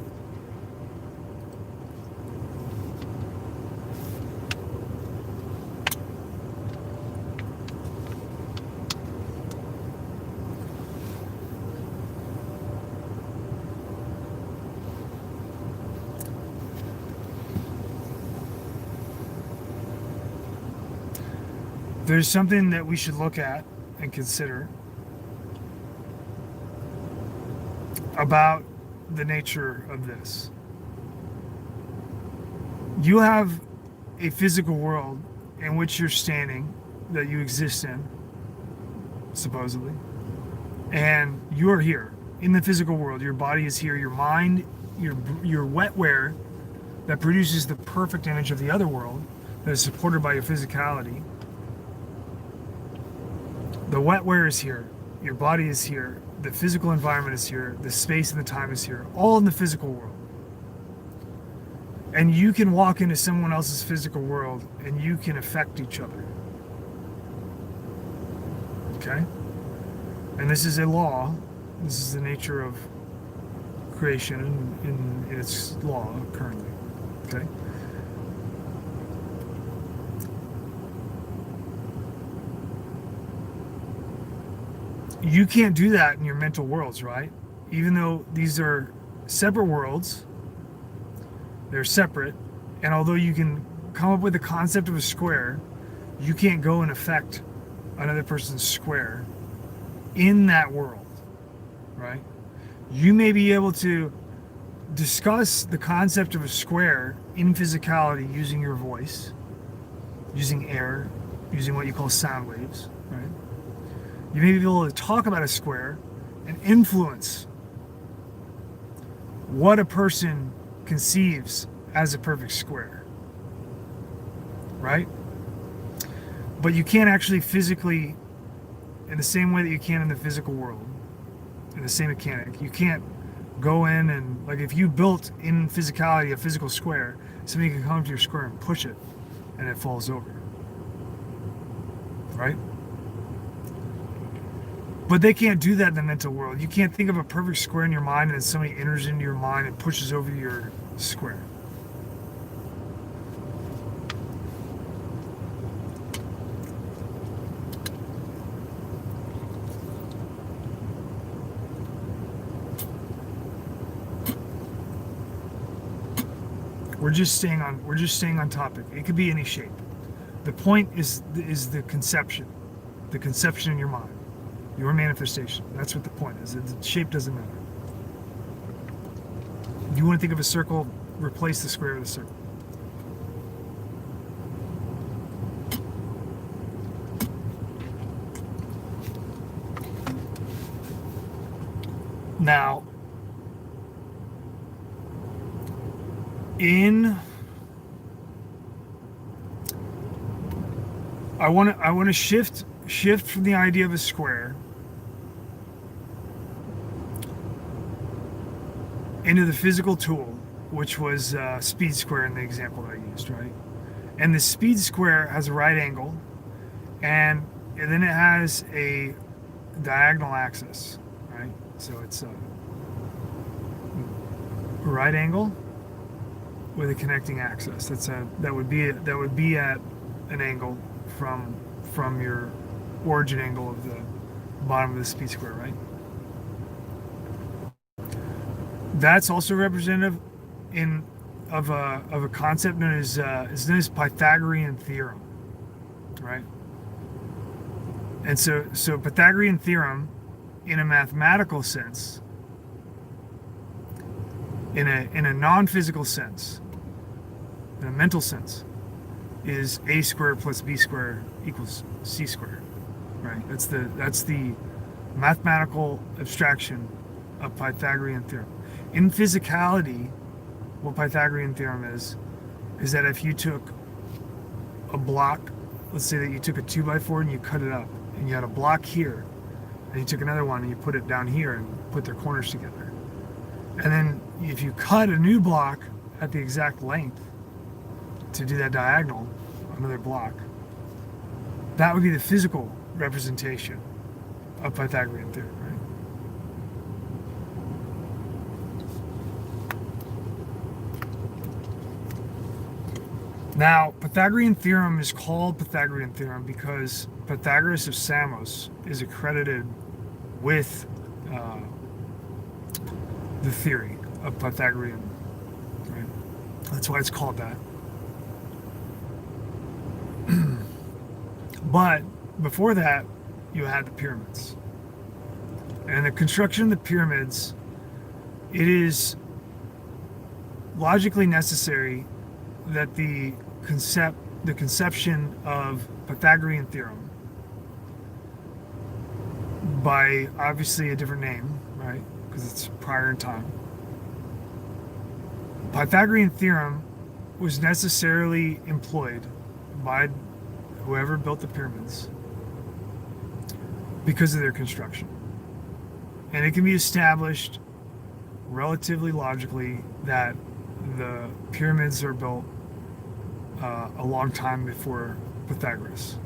There's something that we should look at and consider about the nature of this. You have a physical world in which you're standing, that you exist in, supposedly, and you're here in the physical world. Your body is here, your mind, your wetware that produces the perfect image of the other world that is supported by your physicality. The wetware is here Your body is here. The physical environment is here. The space and the time is here. All in the physical world. And you can walk into someone else's physical world and you can affect each other. Okay? And this is a law. This is the nature of creation in its law currently. Okay? You can't do that in your mental worlds, right? Even though these are separate worlds, they're separate, and although you can come up with the concept of a square, you can't go and affect another person's square in that world, right? You may be able to discuss the concept of a square in physicality using your voice, using air, using what you call sound waves, right? You may be able to talk about a square and influence what a person conceives as a perfect square, right? But you can't actually physically, in the same way that you can in the physical world, in the same mechanic, you can't go in and, like, if you built in physicality a physical square, somebody can come to your square and push it and it falls over, right? But they can't do that in the mental world. You can't think of a perfect square in your mind and then somebody enters into your mind and pushes over your square. We're just staying on topic. It could be any shape. The point is the conception in your mind. Your manifestation. That's what the point is. The shape doesn't matter. If you want to think of a circle, replace the square with a circle. Now, I want to shift from the idea of a square into the physical tool, which was speed square in the example that I used, right? And the speed square has a right angle, and then it has a diagonal axis, right? So it's a right angle with a connecting axis. That would be at an angle from your origin angle of the bottom of the speed square, right? That's also representative of a concept known as Pythagorean theorem, right? And so Pythagorean theorem, in a mathematical sense, in a non-physical sense, in a mental sense, is a squared plus b squared equals c squared, right? That's the mathematical abstraction of Pythagorean theorem. In physicality, what Pythagorean theorem is that if you took a block, let's say that you took a 2x4 and you cut it up, and you had a block here, and you took another one and you put it down here and put their corners together. And then if you cut a new block at the exact length to do that diagonal, another block, that would be the physical representation of Pythagorean theorem, right? Now, Pythagorean theorem is called Pythagorean theorem because Pythagoras of Samos is accredited with the theory of Pythagorean, right? That's why it's called that. But before that, you had the pyramids. And the construction of the pyramids, it is logically necessary that the conception of Pythagorean theorem, by obviously a different name, right? Because it's prior in time. Pythagorean theorem was necessarily employed by whoever built the pyramids because of their construction. And it can be established relatively logically that the pyramids are built a long time before Pythagoras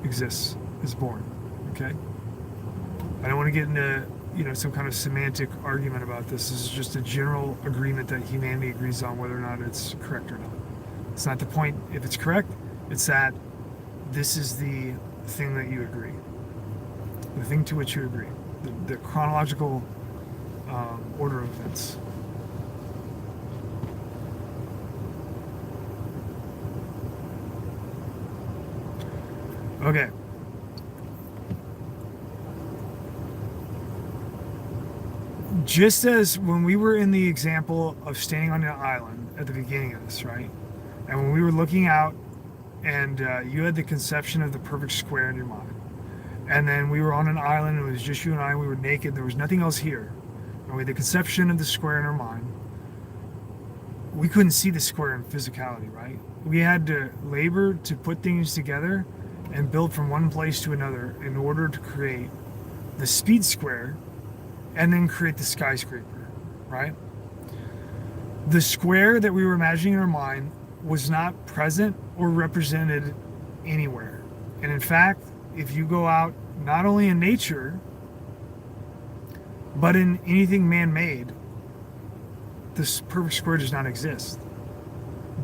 is born. Okay? I don't want to get into some kind of semantic argument about this. This is just a general agreement that humanity agrees on whether or not it's correct or not. It's not the point if it's correct, it's that this is the thing that you agree. The thing to which you agree. The chronological order of events. Okay. Just as when we were in the example of standing on an island at the beginning of this, right? And when we were looking out and you had the conception of the perfect square in your mind. And then we were on an island, it was just you and I, we were naked, there was nothing else here. And we had the conception of the square in our mind. We couldn't see the square in physicality, right? We had to labor to put things together and build from one place to another in order to create the speed square and then create the skyscraper, right? The square that we were imagining in our mind was not present or represented anywhere. And in fact, if you go out not only in nature, but in anything man-made, this perfect square does not exist.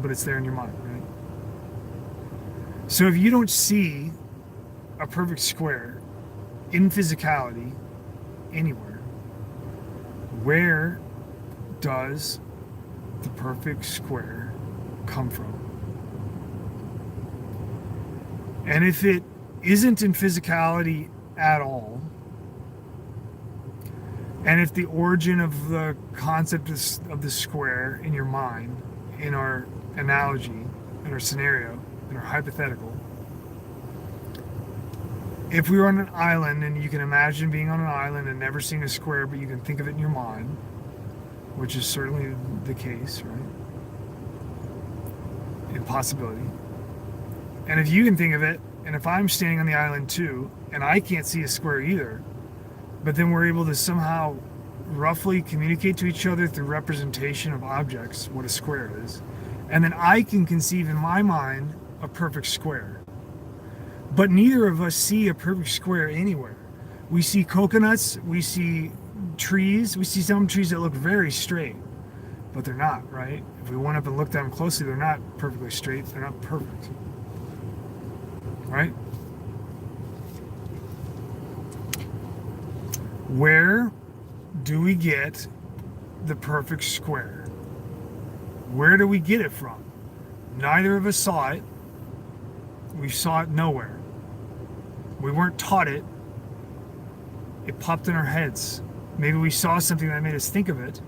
But it's there in your mind, right? So if you don't see a perfect square in physicality anywhere, where does the perfect square come from? And if it isn't in physicality at all, and if the origin of the concept of the square in your mind, in our analogy, in our scenario, in our hypothetical, if we were on an island and you can imagine being on an island and never seeing a square, but you can think of it in your mind, which is certainly the case, right? Impossibility. And if you can think of it, and if I'm standing on the island too, and I can't see a square either, but then we're able to somehow roughly communicate to each other through representation of objects what a square is, and then I can conceive in my mind a perfect square. But neither of us see a perfect square anywhere. We see coconuts, we see trees, we see some trees that look very straight, but they're not, right? If we went up and looked at them closely, they're not perfectly straight, they're not perfect, right? Where do we get the perfect square? Where do we get it from? Neither of us saw it. We saw it nowhere. We weren't taught it. It popped in our heads. Maybe we saw something that made us think of it,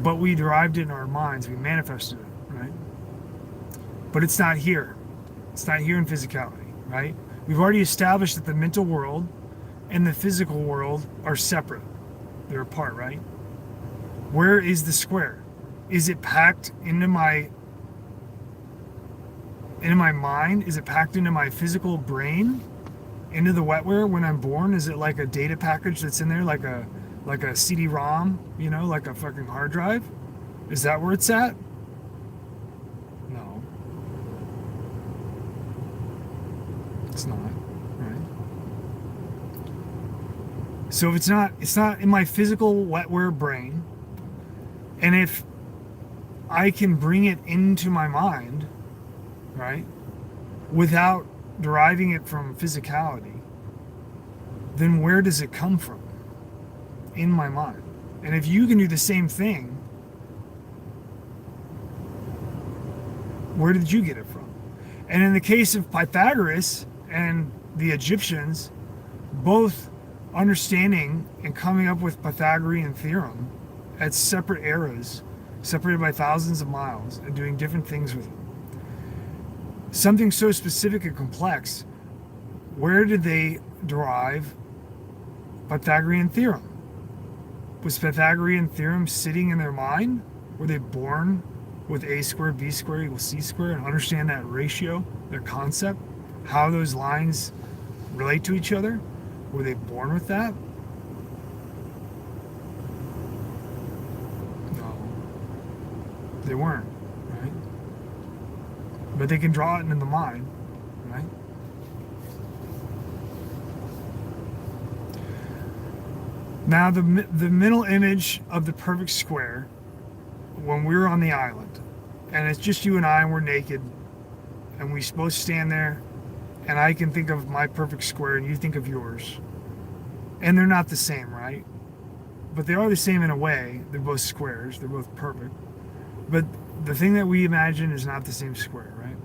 but we derived it in our minds. We manifested it, right? But it's not here. It's not here in physicality, right? We've already established that the mental world and the physical world are separate. They're apart, right? Where is the square? Is it packed into my mind? Is it packed into my physical brain? Into the wetware when I'm born? Is it like a data package that's in there, like a CD-ROM, like a fucking hard drive? Is that where it's at? No. It's not, right? So if it's not in my physical wetware brain, and if I can bring it into my mind, right, without deriving it from physicality, then where does it come from? In my mind. And if you can do the same thing, where did you get it from? And in the case of Pythagoras and the Egyptians, both understanding and coming up with Pythagorean theorem at separate eras, separated by thousands of miles, and doing different things with it. Something so specific and complex, where did they derive Pythagorean theorem? Was Pythagorean theorem sitting in their mind? Were they born with a squared b squared equals c squared and understand that ratio, their concept, how those lines relate to each other? Were they born with that? No, they weren't, right? But they can draw it in the mind, right? Now, the mental image of the perfect square, when we're on the island, and it's just you and I, and we're naked, and we both stand there, and I can think of my perfect square, and you think of yours, and they're not the same, right? But they are the same in a way. They're both squares. They're both perfect. But the thing that we imagine is not the same square, right?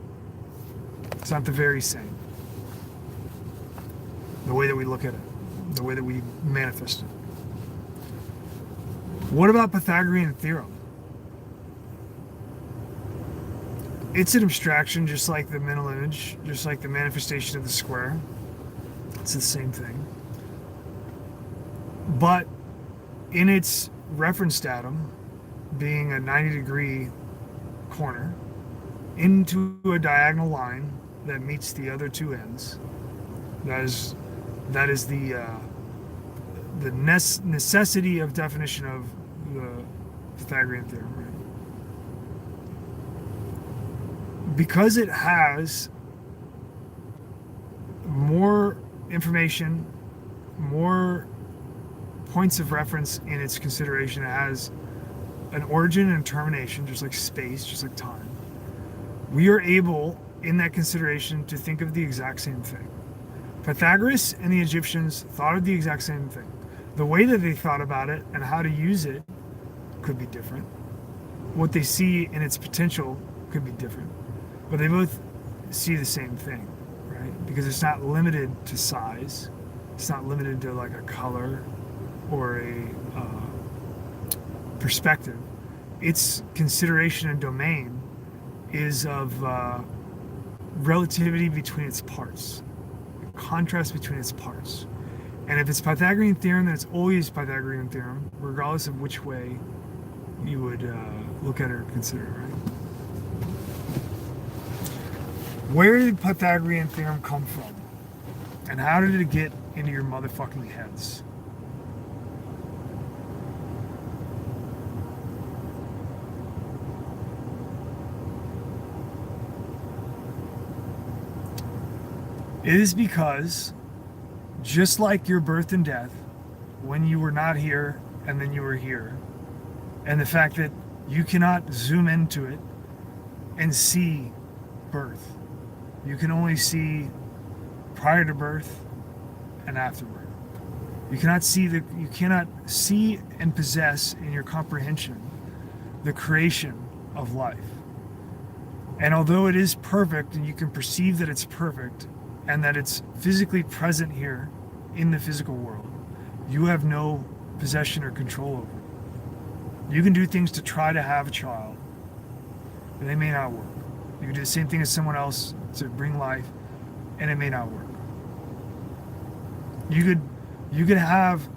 It's not the very same. The way that we look at it, the way that we manifest it. What about Pythagorean theorem? It's an abstraction, just like the mental image, just like the manifestation of the square. It's the same thing. But in its reference datum, being a 90-degree corner, into a diagonal line that meets the other two ends, that is the necessity of definition of the Pythagorean theorem, right? Because it has more information, more points of reference in its consideration. It has an origin and termination, just like space, just like time. We are able, in that consideration, to think of the exact same thing. Pythagoras and the Egyptians thought of the exact same thing. The way that they thought about it and how to use it could be different. What they see in its potential could be different. But they both see the same thing, right? Because it's not limited to size. It's not limited to like a color or a perspective. Its consideration and domain is of relativity between its parts, contrast between its parts. And if it's Pythagorean theorem, then it's always Pythagorean theorem, regardless of which way you would look at it or consider it, right? Where did Pythagorean theorem come from? And how did it get into your motherfucking heads? It is because, just like your birth and death, when you were not here and then you were here, and the fact that you cannot zoom into it and see birth. You can only see prior to birth and after birth. You cannot see and possess in your comprehension the creation of life. And although it is perfect, and you can perceive that it's perfect, and that it's physically present here in the physical world, you have no possession or control over it. You can do things to try to have a child, and they may not work. You can do the same thing as someone else to bring life, and it may not work. You could have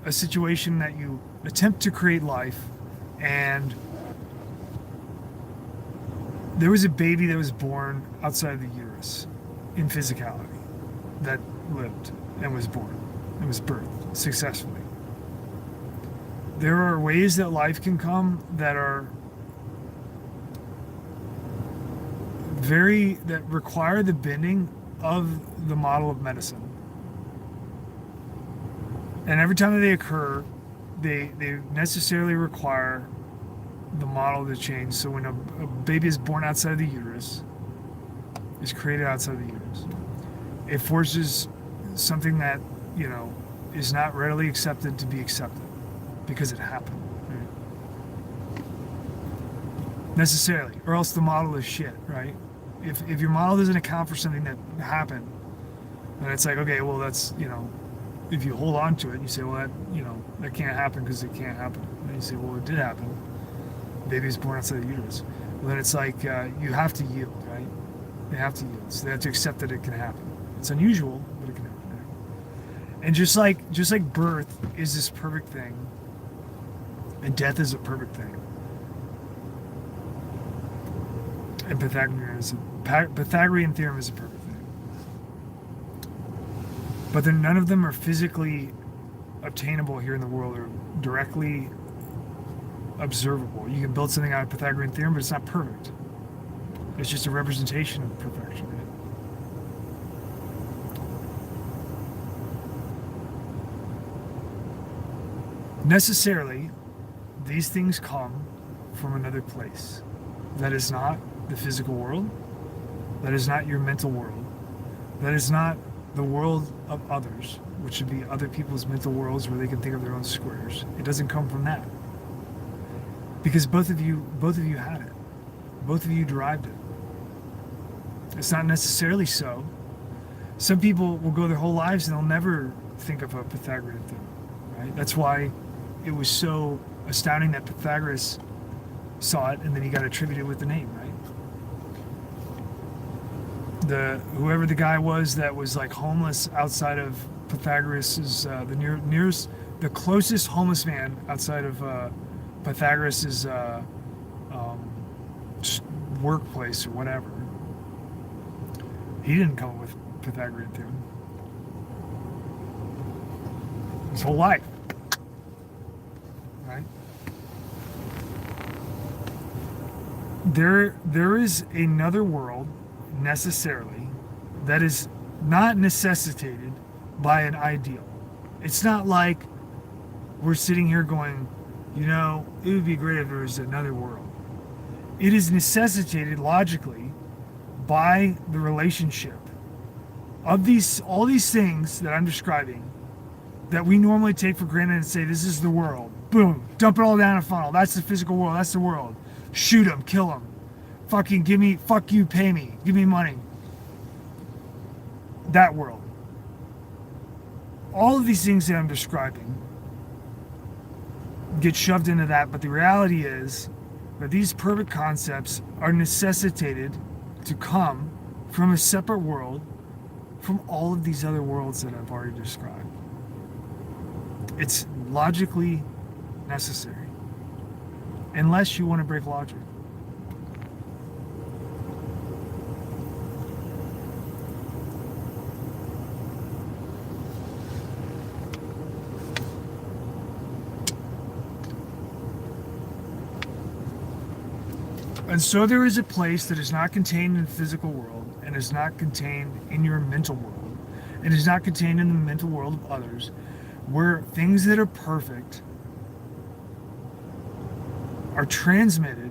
a situation that you attempt to create life, and there was a baby that was born outside of the uterus in physicality that lived and was born and was birthed successfully. There are ways that life can come that are that require the bending of the model of medicine. And every time that they occur, they necessarily require the model to change. So when a baby is born outside of the uterus, is created outside of the uterus, it forces something that, is not readily accepted to be accepted because it happened. Right? Necessarily, or else the model is shit, right? If your model doesn't account for something that happened, then it's like, okay, well, that's, if you hold on to it, you say, well, that can't happen because it can't happen. And you say, well, it did happen. The baby is born outside the uterus. Well, then it's like, you have to yield, right? They have to yield. So they have to accept that it can happen. It's unusual, but it can happen. Right? And just like birth is this perfect thing, and death is a perfect thing, and Pythagorean theorem is a perfect thing. but then none of them are physically obtainable here in the world or directly observable. You can build something out of Pythagorean theorem, but it's not perfect. It's just a representation of perfection. Necessarily, these things come from another place. That is not the physical world. That is not your mental world. That is not the world of others, which would be other people's mental worlds where they can think of their own squares. It doesn't come from that. Because both of you had it. Both of you derived it. It's not necessarily so. Some people will go their whole lives and they'll never think of a Pythagorean theorem, right? That's why it was so astounding that Pythagoras saw it and then he got attributed with the name, right? Whoever the guy was that was like homeless outside of Pythagoras's the closest homeless man outside of Pythagoras's workplace or whatever. He didn't come up with Pythagorean theorem. His whole life. Right? There is another world necessarily that is not necessitated by an ideal. It's not like we're sitting here going, it would be great if there was another world. It is necessitated logically by the relationship of all these things that I'm describing that we normally take for granted and say, this is the world. Boom, dump it all down a funnel. That's the physical world. That's the world. Shoot them, kill them. Fuck you, pay me. Give me money. That world. All of these things that I'm describing get shoved into that, but the reality is that these perfect concepts are necessitated to come from a separate world from all of these other worlds that I've already described. It's logically necessary, unless you want to break logic. And so there is a place that is not contained in the physical world and is not contained in your mental world and is not contained in the mental world of others, where things that are perfect are transmitted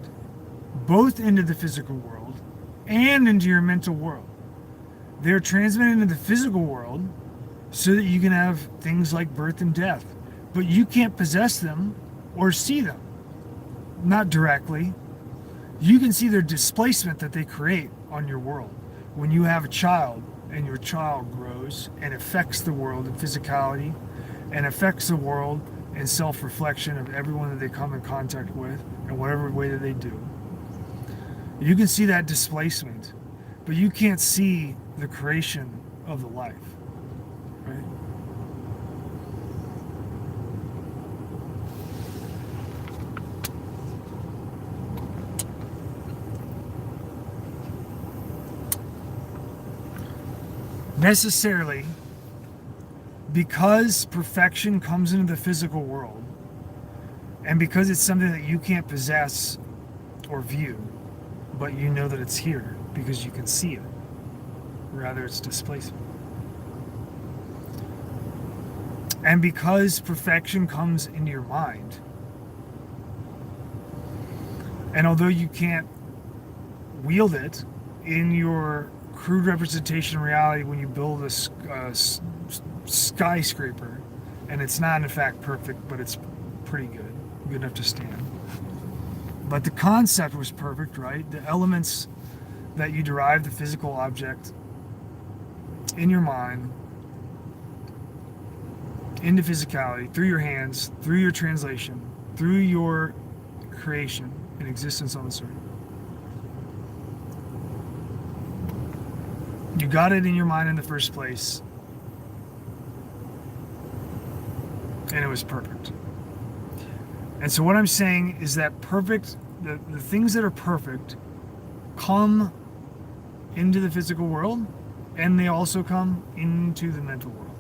both into the physical world and into your mental world. They're transmitted into the physical world so that you can have things like birth and death, but you can't possess them or see them, not directly. You can see their displacement that they create on your world. When you have a child and your child grows and affects the world in physicality and affects the world in self-reflection of everyone that they come in contact with in whatever way that they do, you can see that displacement, but you can't see the creation of the life, right? Necessarily, because perfection comes into the physical world, and because it's something that you can't possess or view, but you know that it's here because you can see it, rather it's displacement. And because perfection comes into your mind, and although you can't wield it in your crude representation of reality when you build a skyscraper, and it's not in fact perfect, but it's pretty good enough to stand. But the concept was perfect, right? The elements that you derive the physical object in your mind into physicality through your hands, through your translation, through your creation and existence on this earth. You got it in your mind in the first place, and it was perfect. And so what I'm saying is that the things that are perfect come into the physical world, and they also come into the mental world.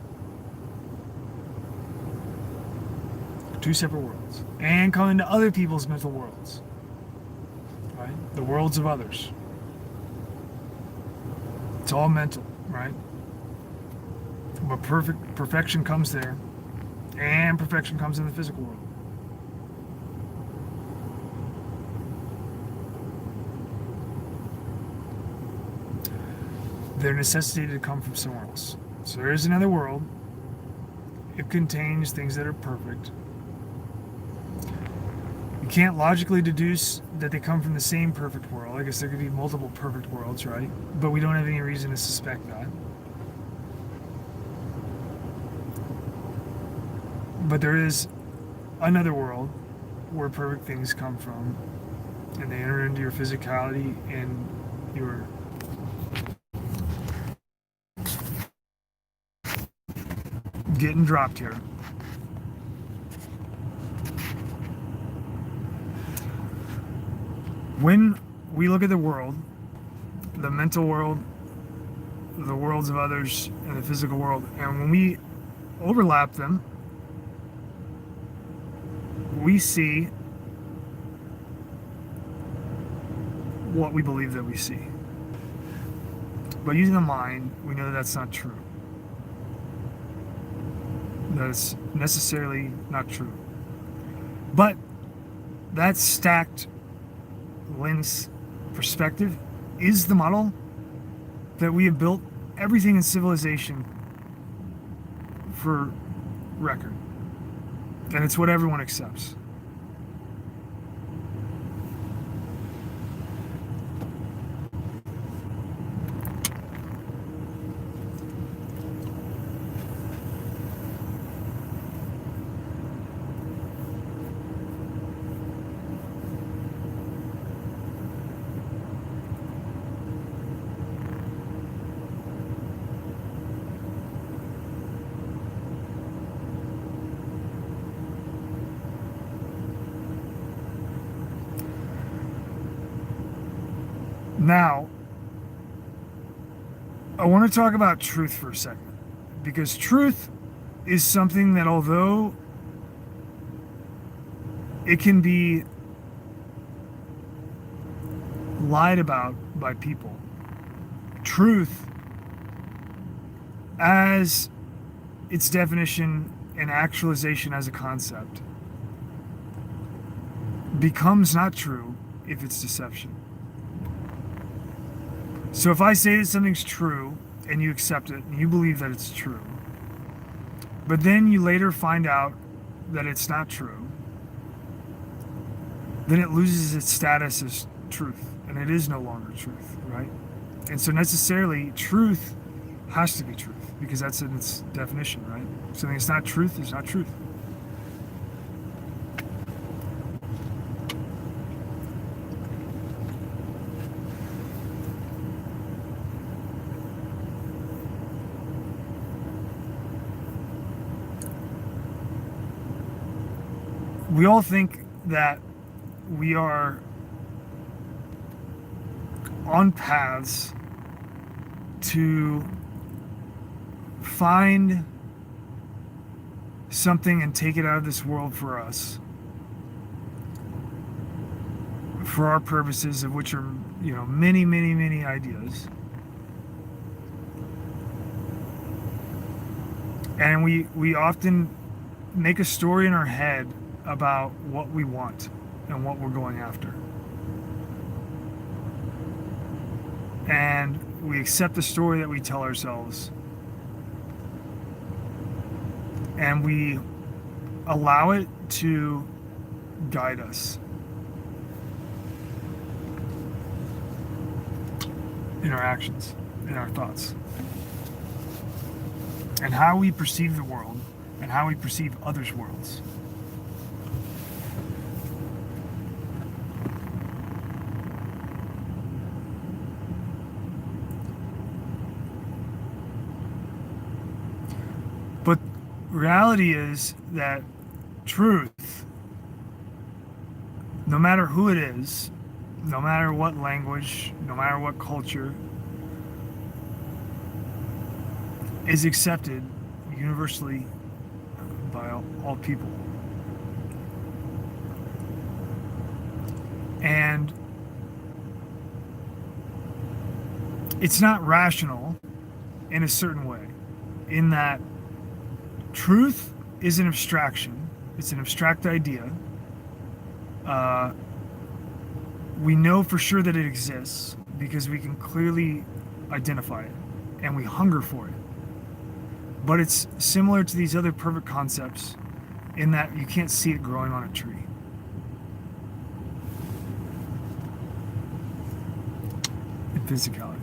two separate worlds, and come into other people's mental worlds, right? The worlds of others. It's all mental, right? But perfection comes there, and perfection comes in the physical world. They're necessitated to come from somewhere else. So there is another world. It contains things that are perfect. You can't logically deduce that they come from the same perfect world. I guess there could be multiple perfect worlds, right? But we don't have any reason to suspect that. But there is another world where perfect things come from, and they enter into your physicality and your getting dropped here. When we look at the world, the mental world, the worlds of others, and the physical world, and when we overlap them, we see what we believe that we see. But using the mind, we know that that's not true. That is necessarily not true. But that stacked lens perspective is the model that we have built everything in civilization for record. And it's what everyone accepts. Now, I want to talk about truth for a second, because truth is something that, although it can be lied about by people, truth, as its definition and actualization as a concept, becomes not true if it's deception. So if I say that something's true and you accept it and you believe that it's true, but then you later find out that it's not true, then it loses its status as truth, and it is no longer truth, right? And so necessarily truth has to be truth, because that's in its definition, right? Something that's not truth is not truth. We all think that we are on paths to find something and take it out of this world for us, for our purposes, of which are, many, many, many ideas. And we often make a story in our head about what we want and what we're going after. And we accept the story that we tell ourselves. And we allow it to guide us in our actions, in our thoughts, and how we perceive the world and how we perceive others' worlds. But reality is that truth, no matter who it is, no matter what language, no matter what culture, is accepted universally by all people. And it's not rational in a certain way, in that truth is an abstraction. It's an abstract idea. We know for sure that it exists because we can clearly identify it and we hunger for it. But it's similar to these other perfect concepts in that you can't see it growing on a tree. In physicality.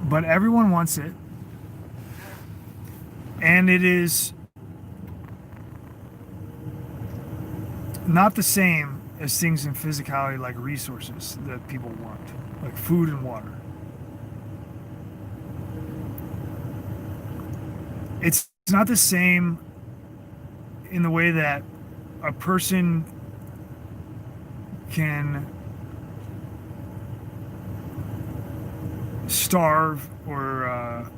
But everyone wants it. And it is not the same as things in physicality like resources that people want, like food and water. It's not the same in the way that a person can starve or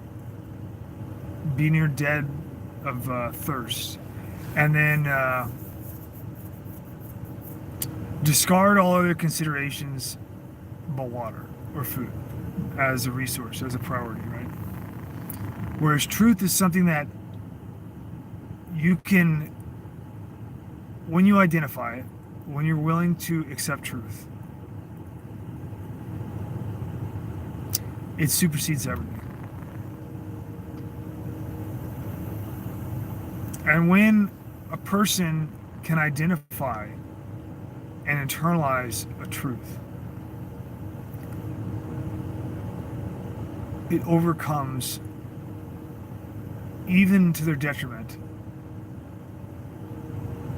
be near dead of thirst, and then discard all other considerations but water or food as a resource, as a priority, right? Whereas truth is something that you can, when you identify it, when you're willing to accept truth, it supersedes everything. And when a person can identify and internalize a truth, it overcomes, even to their detriment,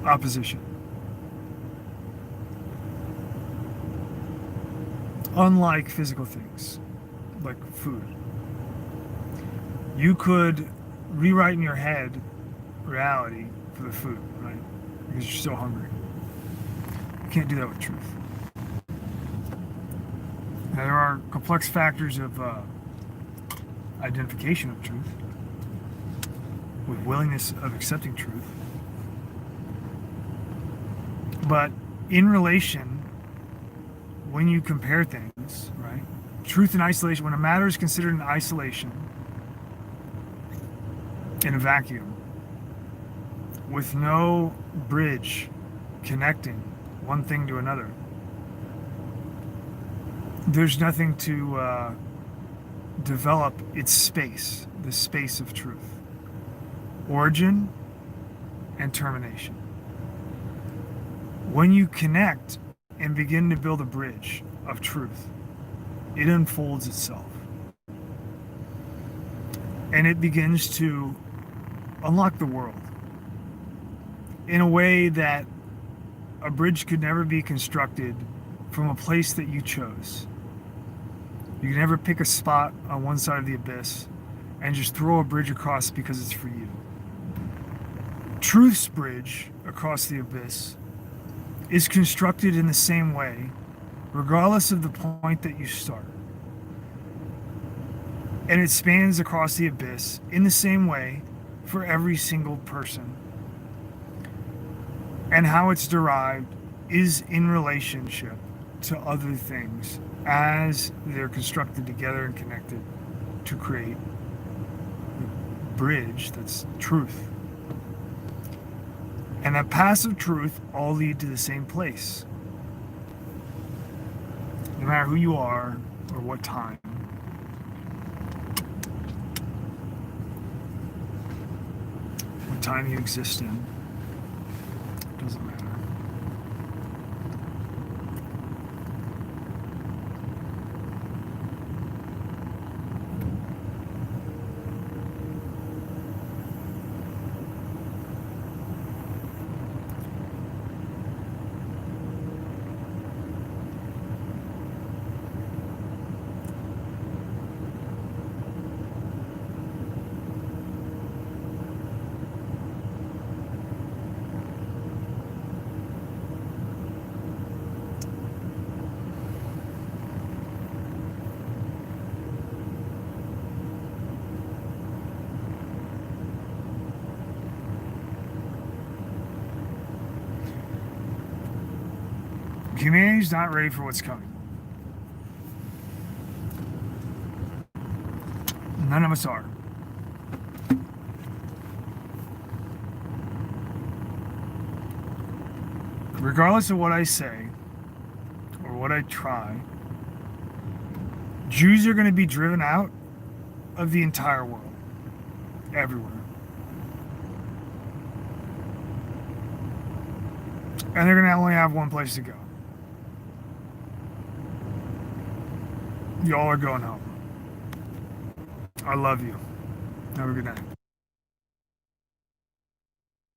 opposition. Unlike physical things, like food. You could rewrite in your head reality for the food, right? Because you're so hungry. You can't do that with truth. Now, there are complex factors of identification of truth, with willingness of accepting truth. But in relation, when you compare things, right? Truth in isolation, when a matter is considered in isolation, in a vacuum, with no bridge connecting one thing to another, there's nothing to develop its space, the space of truth. Origin and termination. When you connect and begin to build a bridge of truth, it unfolds itself. And it begins to unlock the world in a way that a bridge could never be constructed from a place that you chose. You can never pick a spot on one side of the abyss and just throw a bridge across because it's for you. Truth's bridge across the abyss is constructed in the same way, regardless of the point that you start. And it spans across the abyss in the same way for every single person. And how it's derived is in relationship to other things as they're constructed together and connected to create the bridge that's truth. And that passive truth all lead to the same place. No matter who you are or what time. What time you exist in. It doesn't matter. Humanity's not ready for what's coming. None of us are. Regardless of what I say or what I try, Jews are going to be driven out of the entire world. Everywhere. And they're going to only have one place to go. Y'all are going home. I love you. Have a good night.